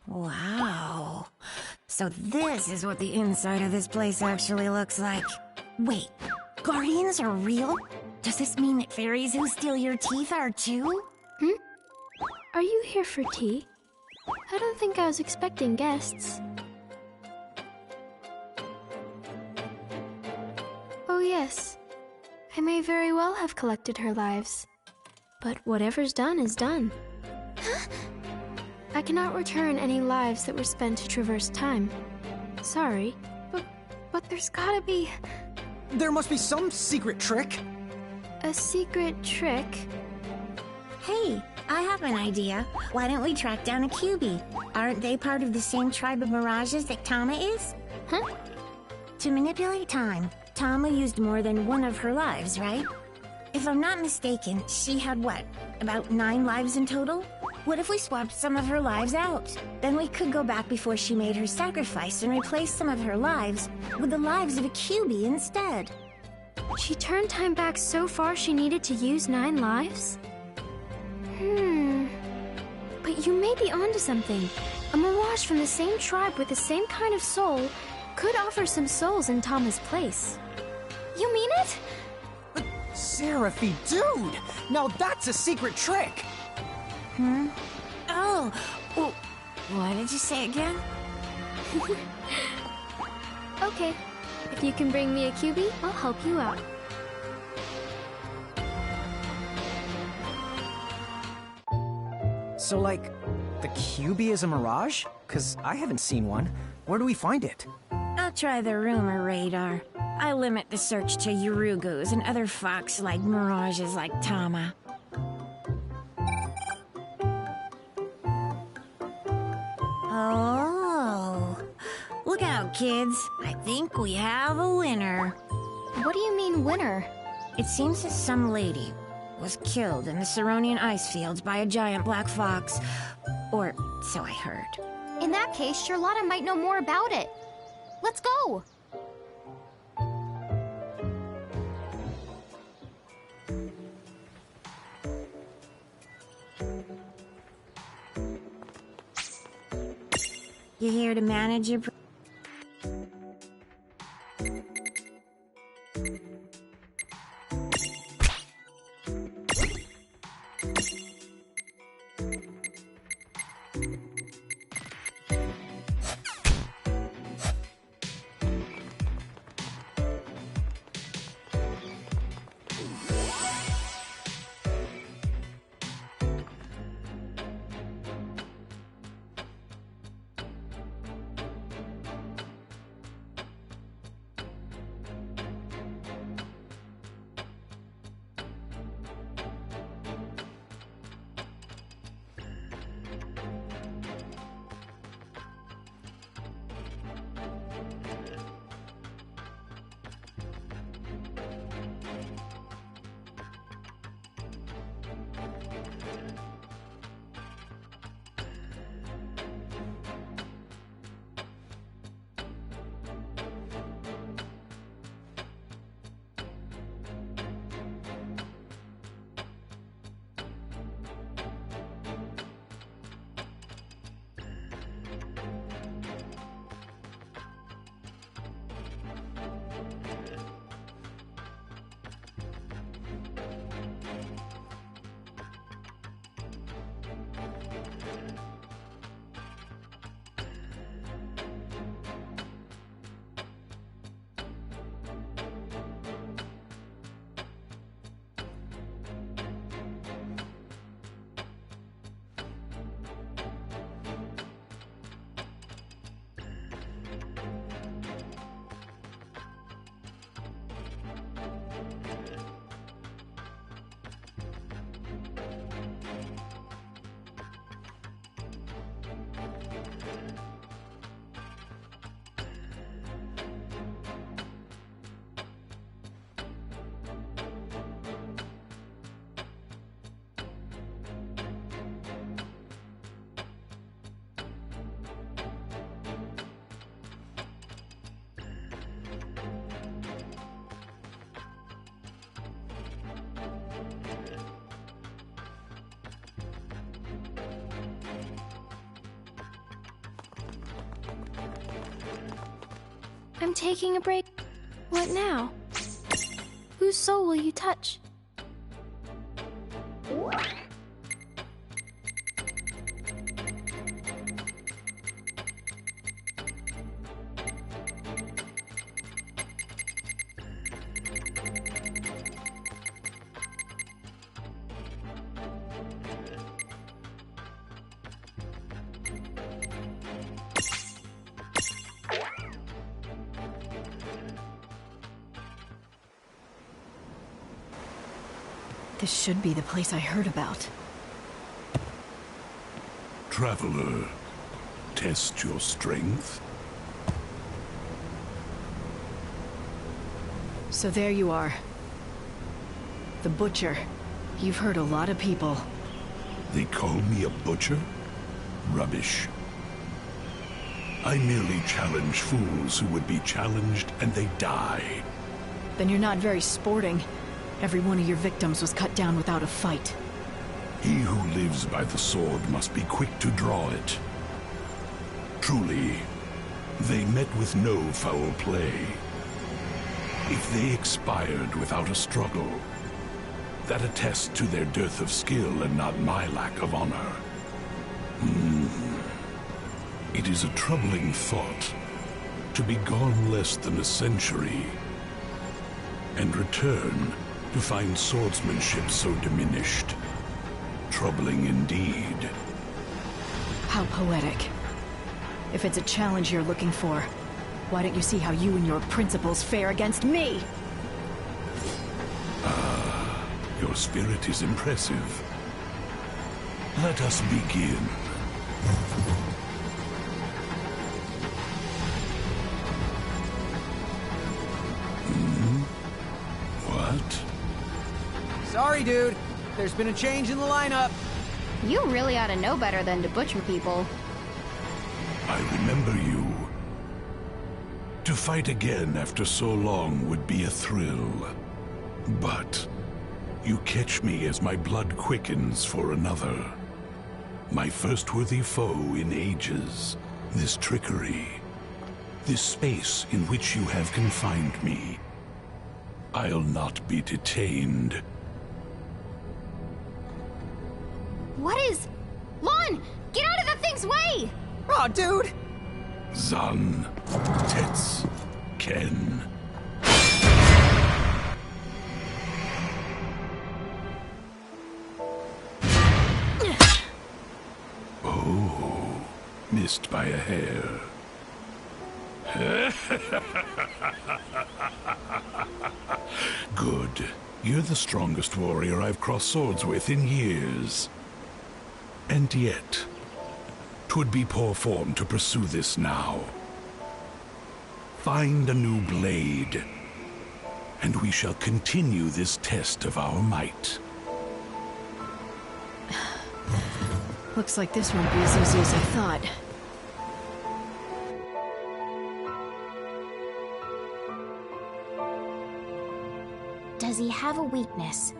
Wow. So this is what the inside of this place actually looks like. Wait, guardians are real? Does this mean that fairies who steal your teeth are too? Are you here for tea? I don't think I was expecting guests. Oh yes, I may very well have collected her lives. But whatever's done is done. I cannot return any lives that were spent to traverse time. Sorry, but there's gotta be... There must be some secret trick. a secret trick. Hey, I have an idea. Why don't we track down a QB? Aren't they part of the same tribe of mirages that Tama is? Huh? To manipulate time, Tama used more than one of her lives, right? If I'm not mistaken, she had what, about 9 lives in total? What if we swapped some of her lives out? Then we could go back before she made her sacrifice and replace some of her lives with the lives of a QB instead. She turned time back so far she needed to use 9 lives? But you may be onto something. A mirage from the same tribe with the same kind of soul could offer some souls in Tama's place. You mean it? Seraphy, dude! Now that's a secret trick! Oh, well, what did you say again? Okay, if you can bring me a QB, I'll help you out. So, like, the QB is a mirage? 'Cause I haven't seen one. Where do we find it? I'll try the rumor radar. I limit the search to Urugus and other fox-like mirages like Tama. Oh, look out, kids. I think we have a winner. What do you mean, winner? It seems that some lady was killed in the Ceronian ice fields by a giant black fox. Or so I heard. In that case, Charlotta might know more about it. Let's go! You here to manage your... I'm taking a break. What now? Whose soul will you touch? This should be the place I heard about. Traveler, test your strength. So there you are. The Butcher. You've hurt a lot of people. They call me a butcher? Rubbish. I merely challenge fools who would be challenged and they die. Then you're not very sporting. Every one of your victims was cut down without a fight. He who lives by the sword must be quick to draw it. Truly, they met with no foul play. If they expired without a struggle, that attests to their dearth of skill and not my lack of honor. It is a troubling thought to be gone less than a century and return to find swordsmanship so diminished. Troubling indeed. How poetic. If it's a challenge you're looking for, why don't you see how you and your principles fare against me? Your spirit is impressive. Let us begin. What? Sorry, dude. There's been a change in the lineup. You really ought to know better than to butcher people. I remember you. To fight again after so long would be a thrill. But you catch me as my blood quickens for another. My first worthy foe in ages. This trickery. This space in which you have confined me. I'll not be detained. What is... Lon! Get out of that thing's way! Oh, dude! Zan, Tets, Ken. Oh, missed by a hair. Good. You're the strongest warrior I've crossed swords with in years. And yet, 'twould be poor form to pursue this now. Find a new blade, and we shall continue this test of our might. Looks like this won't be as easy as I thought. Does he have a weakness?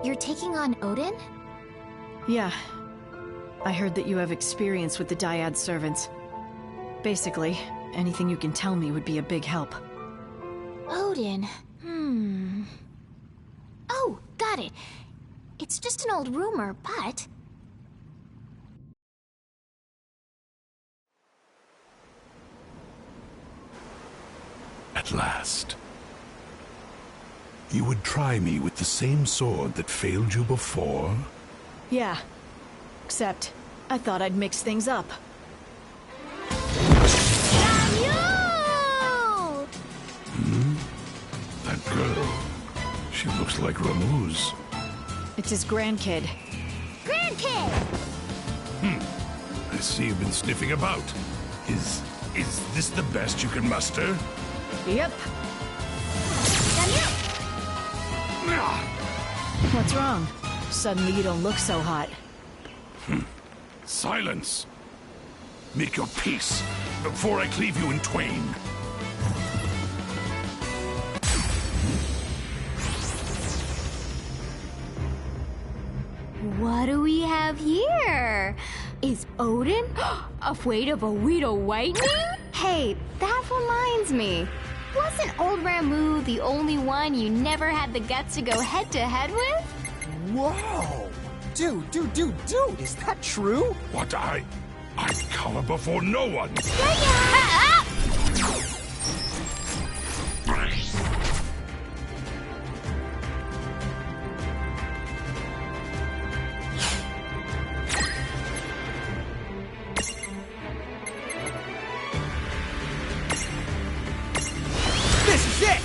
You're taking on Odin? Yeah. I heard that you have experience with the Dyad servants. Basically, anything you can tell me would be a big help. Odin. Oh, got it. It's just an old rumor, but... At last. You would try me with the same sword that failed you before? Yeah. Except, I thought I'd mix things up. That girl. She looks like Ramuz. It's his grandkid. Grandkid! I see you've been sniffing about. Is this the best you can muster? Yep. What's wrong? Suddenly you don't look so hot. Silence! Make your peace before I cleave you in twain. What do we have here? Is Odin afraid of a Weedo whitening? Hey, that reminds me. Wasn't old Ramu the only one you never had the guts to go head-to-head with? Whoa! Dude, is that true? What I cower before no one. This is it!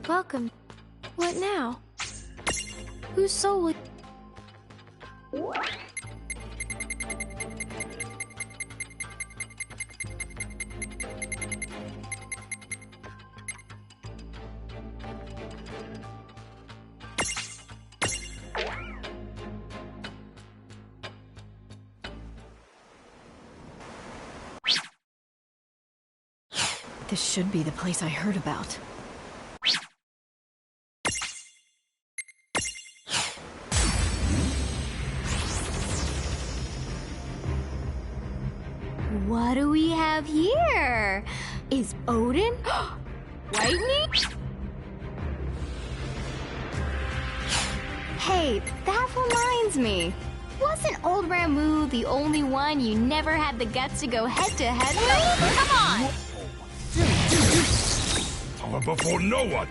Welcome. What now? Whose soul would... This should be the place I heard about. What do we have here? Is Odin lightning? Hey, that reminds me. Wasn't old Ramu the only one you never had the guts to go head-to-head with? Come on! Power before no one!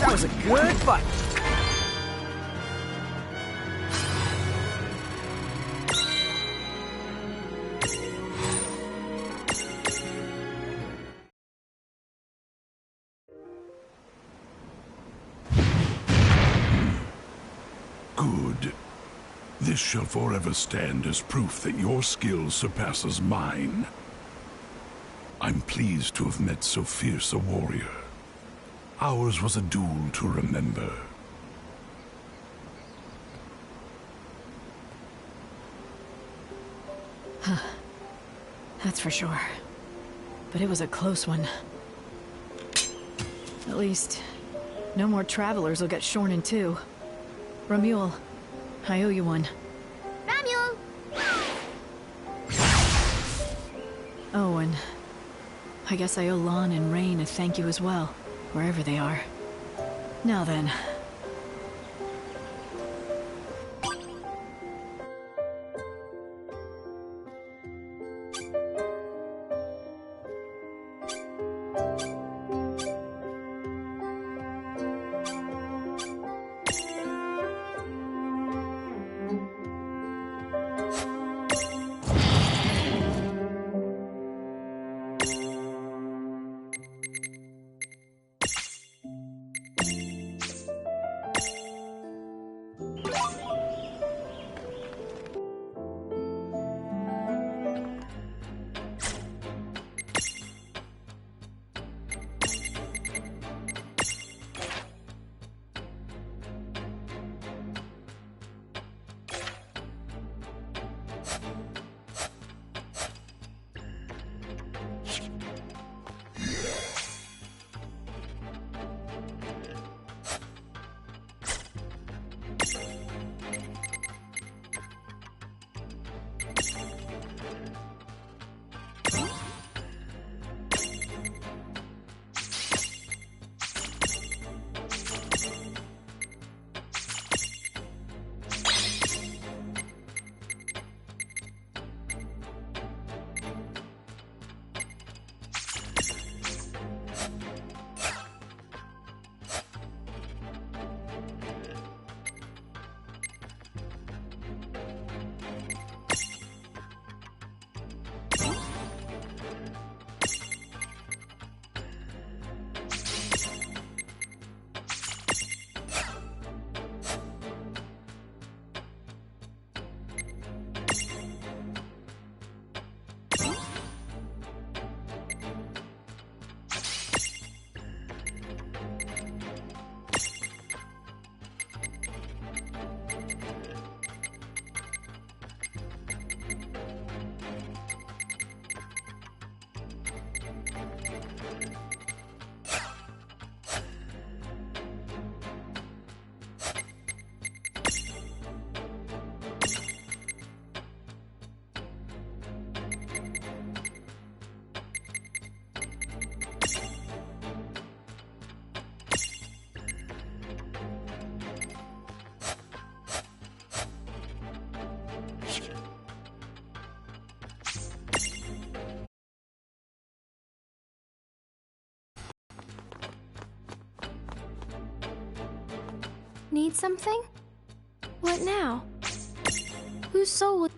That was a good fight. Good. This shall forever stand as proof that your skill surpasses mine. I'm pleased to have met so fierce a warrior. Ours was a duel to remember. That's for sure. But it was a close one. At least, no more travelers will get shorn in two. Ramule, I owe you one. Ramule! Oh, and I guess I owe Lon and Rain a thank you as well, wherever they are. Now then. Need something? What now? Whose soul would...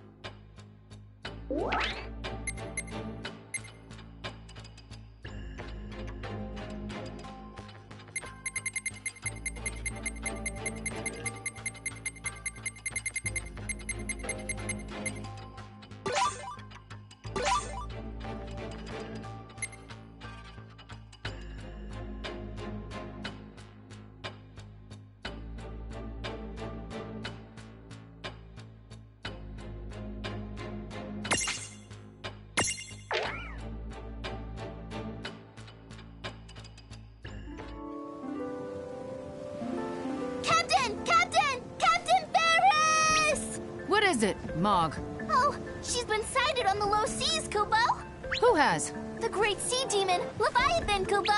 What is it, Mog? Oh, she's been sighted on the low seas, Kubo! Who has? The great sea demon, Leviathan, Kubo!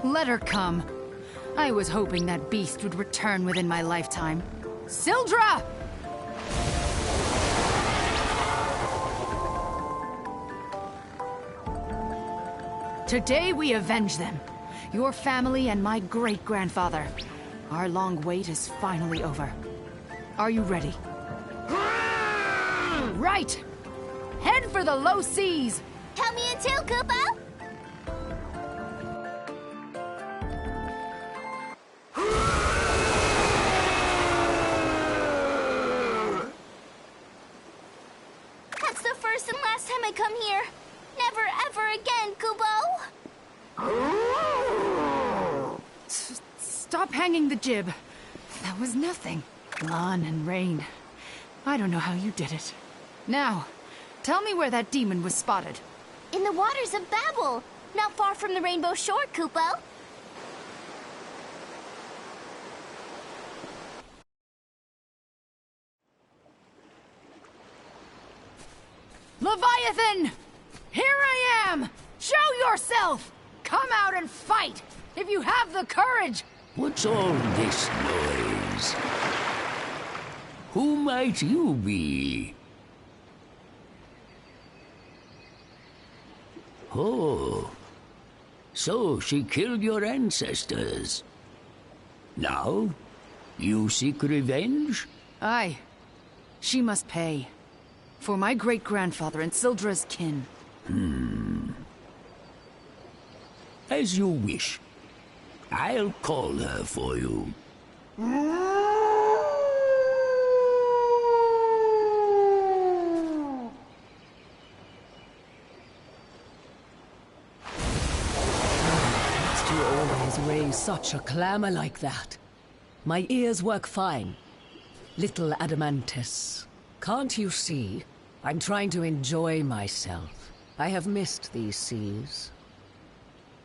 Let her come. I was hoping that beast would return within my lifetime. Sildra! Today we avenge them. Your family and my great-grandfather. Our long wait is finally over. Are you ready? Right! Head for the low seas! Count me in too, Kubo! That's the first and last time I come here. Never ever again, Kubo! Stop hanging the jib. That was nothing. Lan and Rain. I don't know how you did it. Now, tell me where that demon was spotted. In the waters of Babel, not far from the Rainbow Shore, Kubo. Leviathan! Here I am! Show yourself! Come out and fight! If you have the courage! What's all this noise? Who might you be? Oh, so she killed your ancestors. Now, you seek revenge? Aye. She must pay. For my great-grandfather and Sildra's kin. As you wish. I'll call her for you. You always raise such a clamor like that. My ears work fine. Little Adamantis. Can't you see? I'm trying to enjoy myself. I have missed these seas.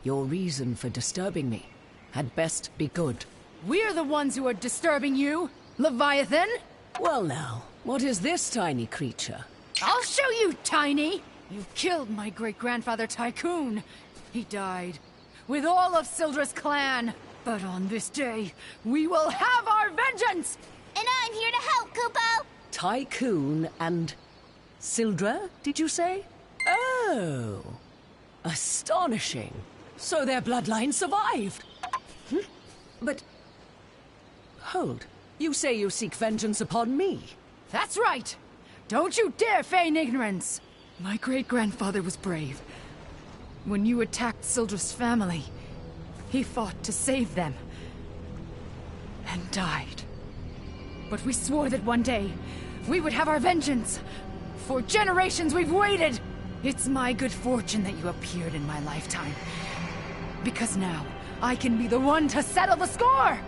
Your reason for disturbing me had best be good. We're the ones who are disturbing you, Leviathan! Well now, what is this tiny creature? I'll show you, Tiny! You killed my great-grandfather Tycoon. He died, with all of Sildra's clan. But on this day, we will have our vengeance! And I'm here to help, Kubo! Tycoon and Sildra, did you say? Oh, astonishing. So their bloodline survived. But, hold. You say you seek vengeance upon me? That's right! Don't you dare feign ignorance! My great-grandfather was brave. When you attacked Sildra's family, he fought to save them. And died. But we swore that one day, we would have our vengeance. For generations we've waited! It's my good fortune that you appeared in my lifetime. Because now, I can be the one to settle the score!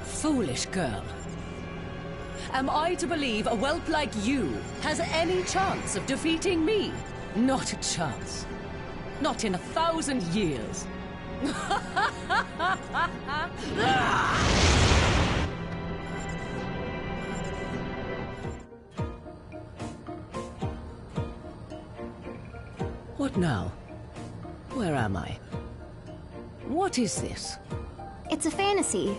Foolish girl. Am I to believe a whelp like you has any chance of defeating me? Not a chance. Not in 1,000 years. What now? Where am I? What is this? It's a fantasy,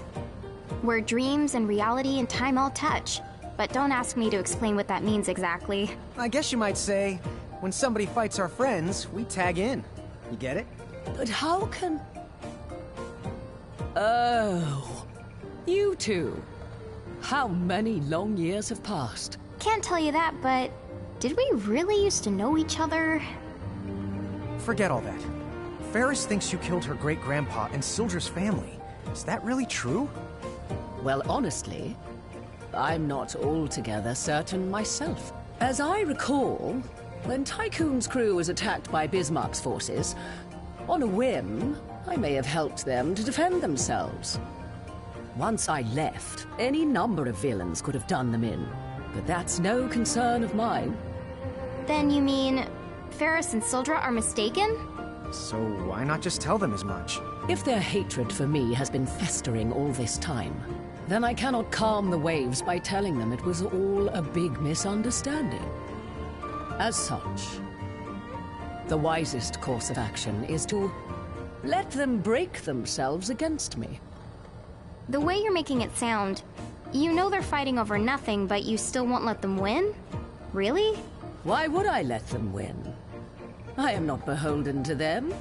where dreams and reality and time all touch. but don't ask me to explain what that means exactly. I guess you might say, when somebody fights our friends, we tag in. You get it? But how can... Oh, you two. How many long years have passed? Can't tell you that, but did we really used to know each other? Forget all that. Ferris thinks you killed her great-grandpa and Sildra's family. Is that really true? Well, honestly, I'm not altogether certain myself. As I recall, when Tycoon's crew was attacked by Bismarck's forces, on a whim, I may have helped them to defend themselves. Once I left, any number of villains could have done them in, but that's no concern of mine. Then you mean Ferris and Sildra are mistaken? So why not just tell them as much? If their hatred for me has been festering all this time, then I cannot calm the waves by telling them it was all a big misunderstanding. As such, the wisest course of action is to let them break themselves against me. The way you're making it sound, you know they're fighting over nothing, but you still won't let them win? Really? Why would I let them win? I am not beholden to them.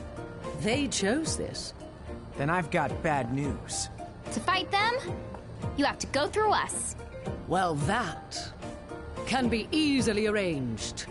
They chose this. Then I've got bad news. To fight them, you have to go through us. Well, that can be easily arranged.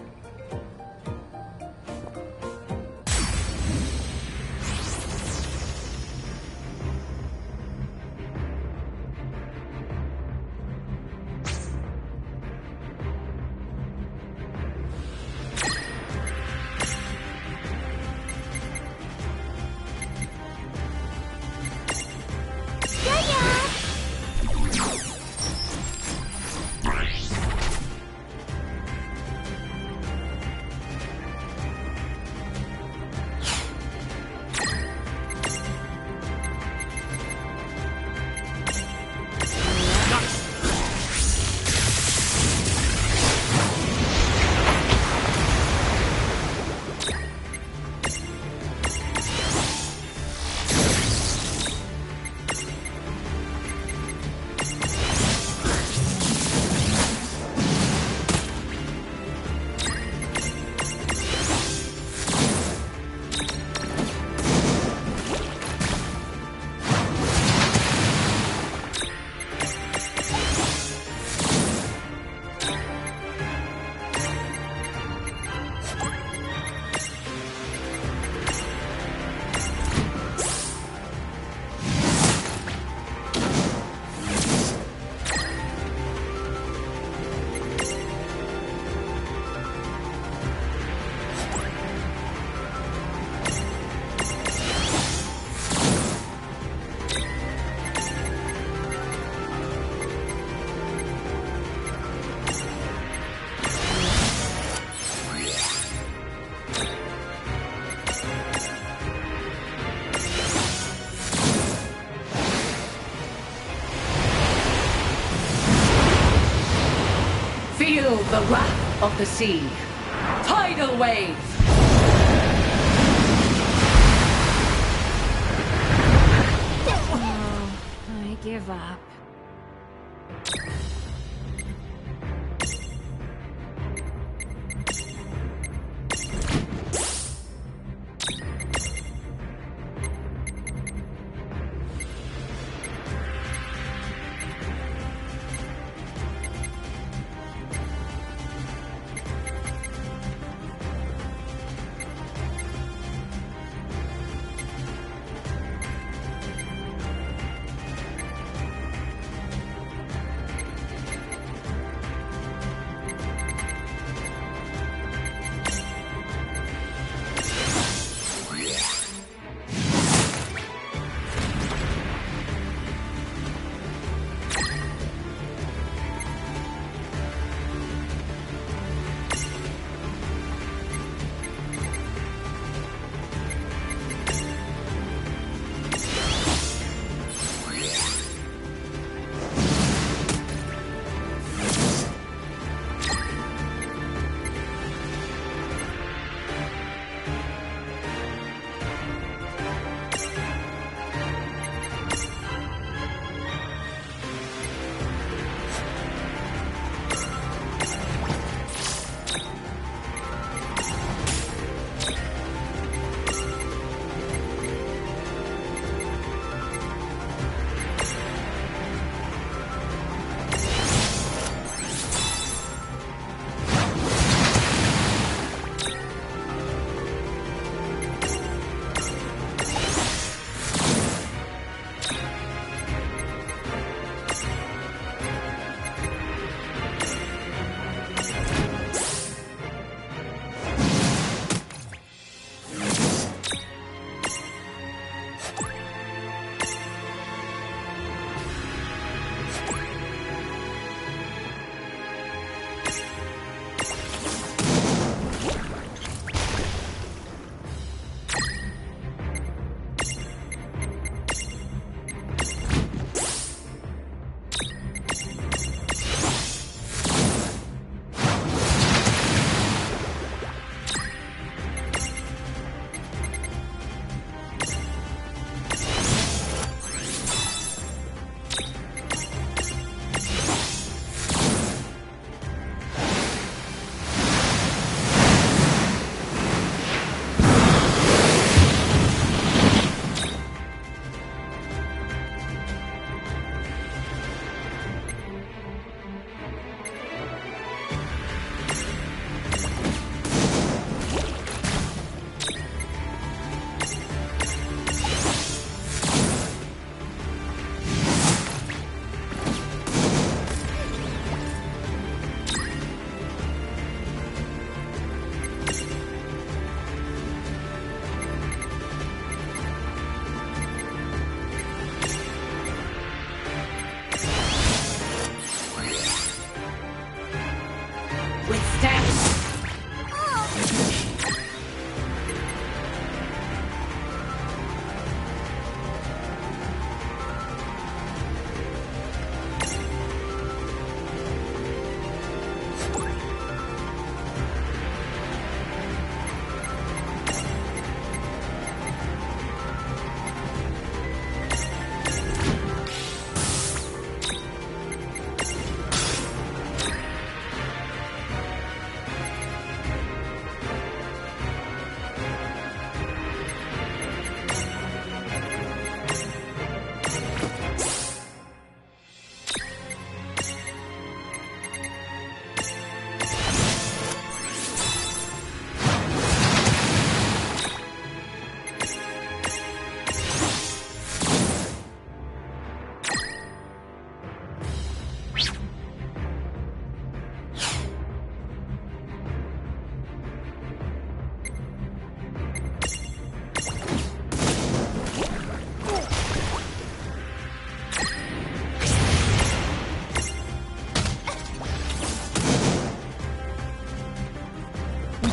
Feel the wrath of the sea. Tidal wave! Oh, I give up.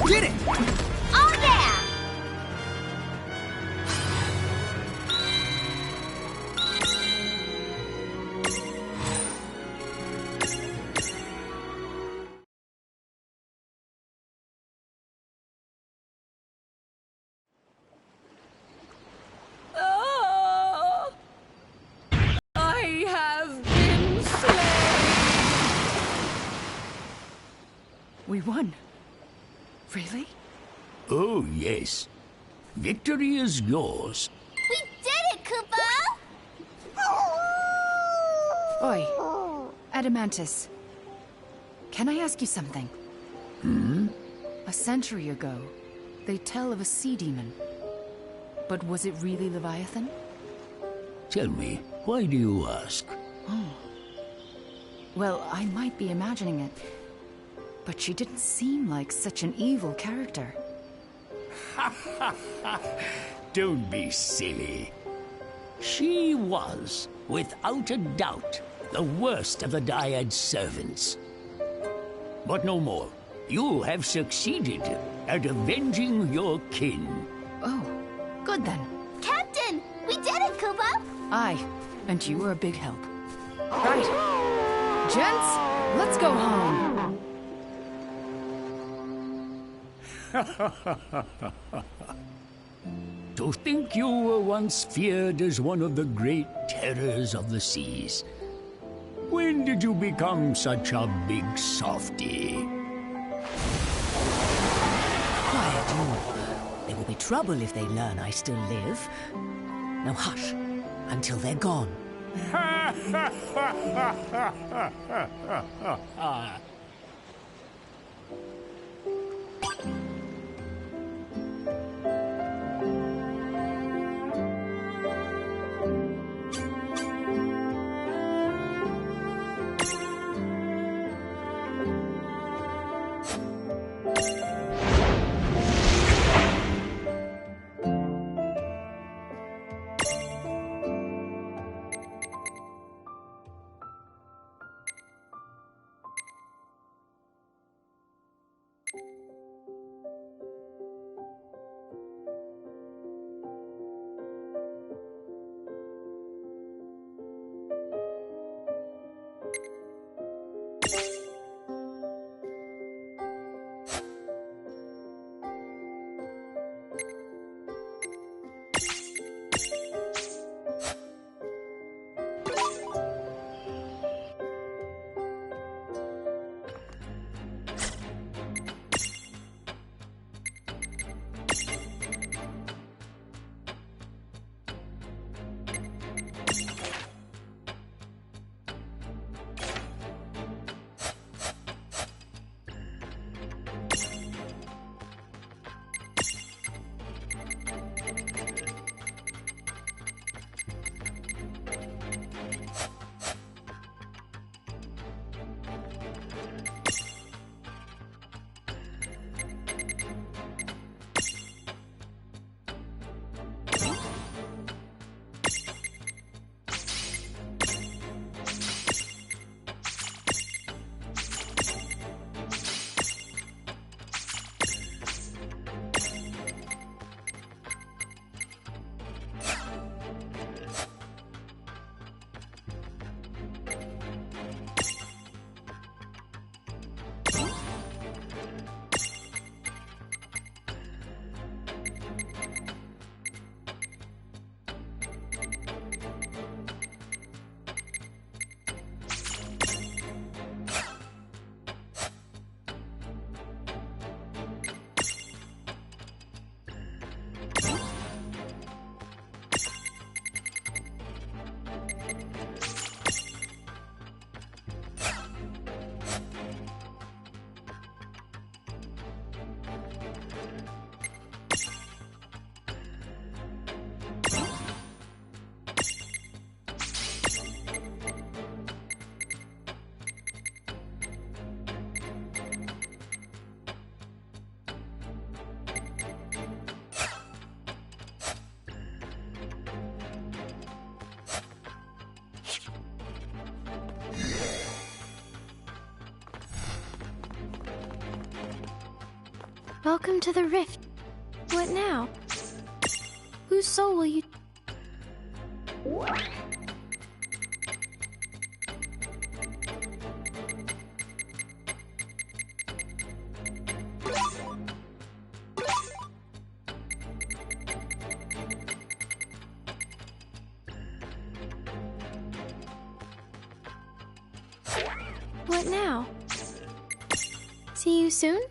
did it! Oh yeah! Oh, I have been slain. We won. Really? Oh, yes. Victory is yours. We did it, Koopa! Oi, Adamantus. Can I ask you something? A century ago, they tell of a sea demon. But was it really Leviathan? Tell me, why do you ask? Oh. Well, I might be imagining it. But she didn't seem like such an evil character. Don't be silly. She was, without a doubt, the worst of the Dyad's servants. But no more. You have succeeded at avenging your kin. Oh, good then. Captain! We did it, Koopa! Aye, and you were a big help. Right. Gents, let's go home. To think you were once feared as one of the great terrors of the seas. When did you become such a big softy? Quiet, you. There will be trouble if they learn I still live. Now hush, until they're gone. Welcome to the Rift. What now? Whose soul will you... What now? See you soon?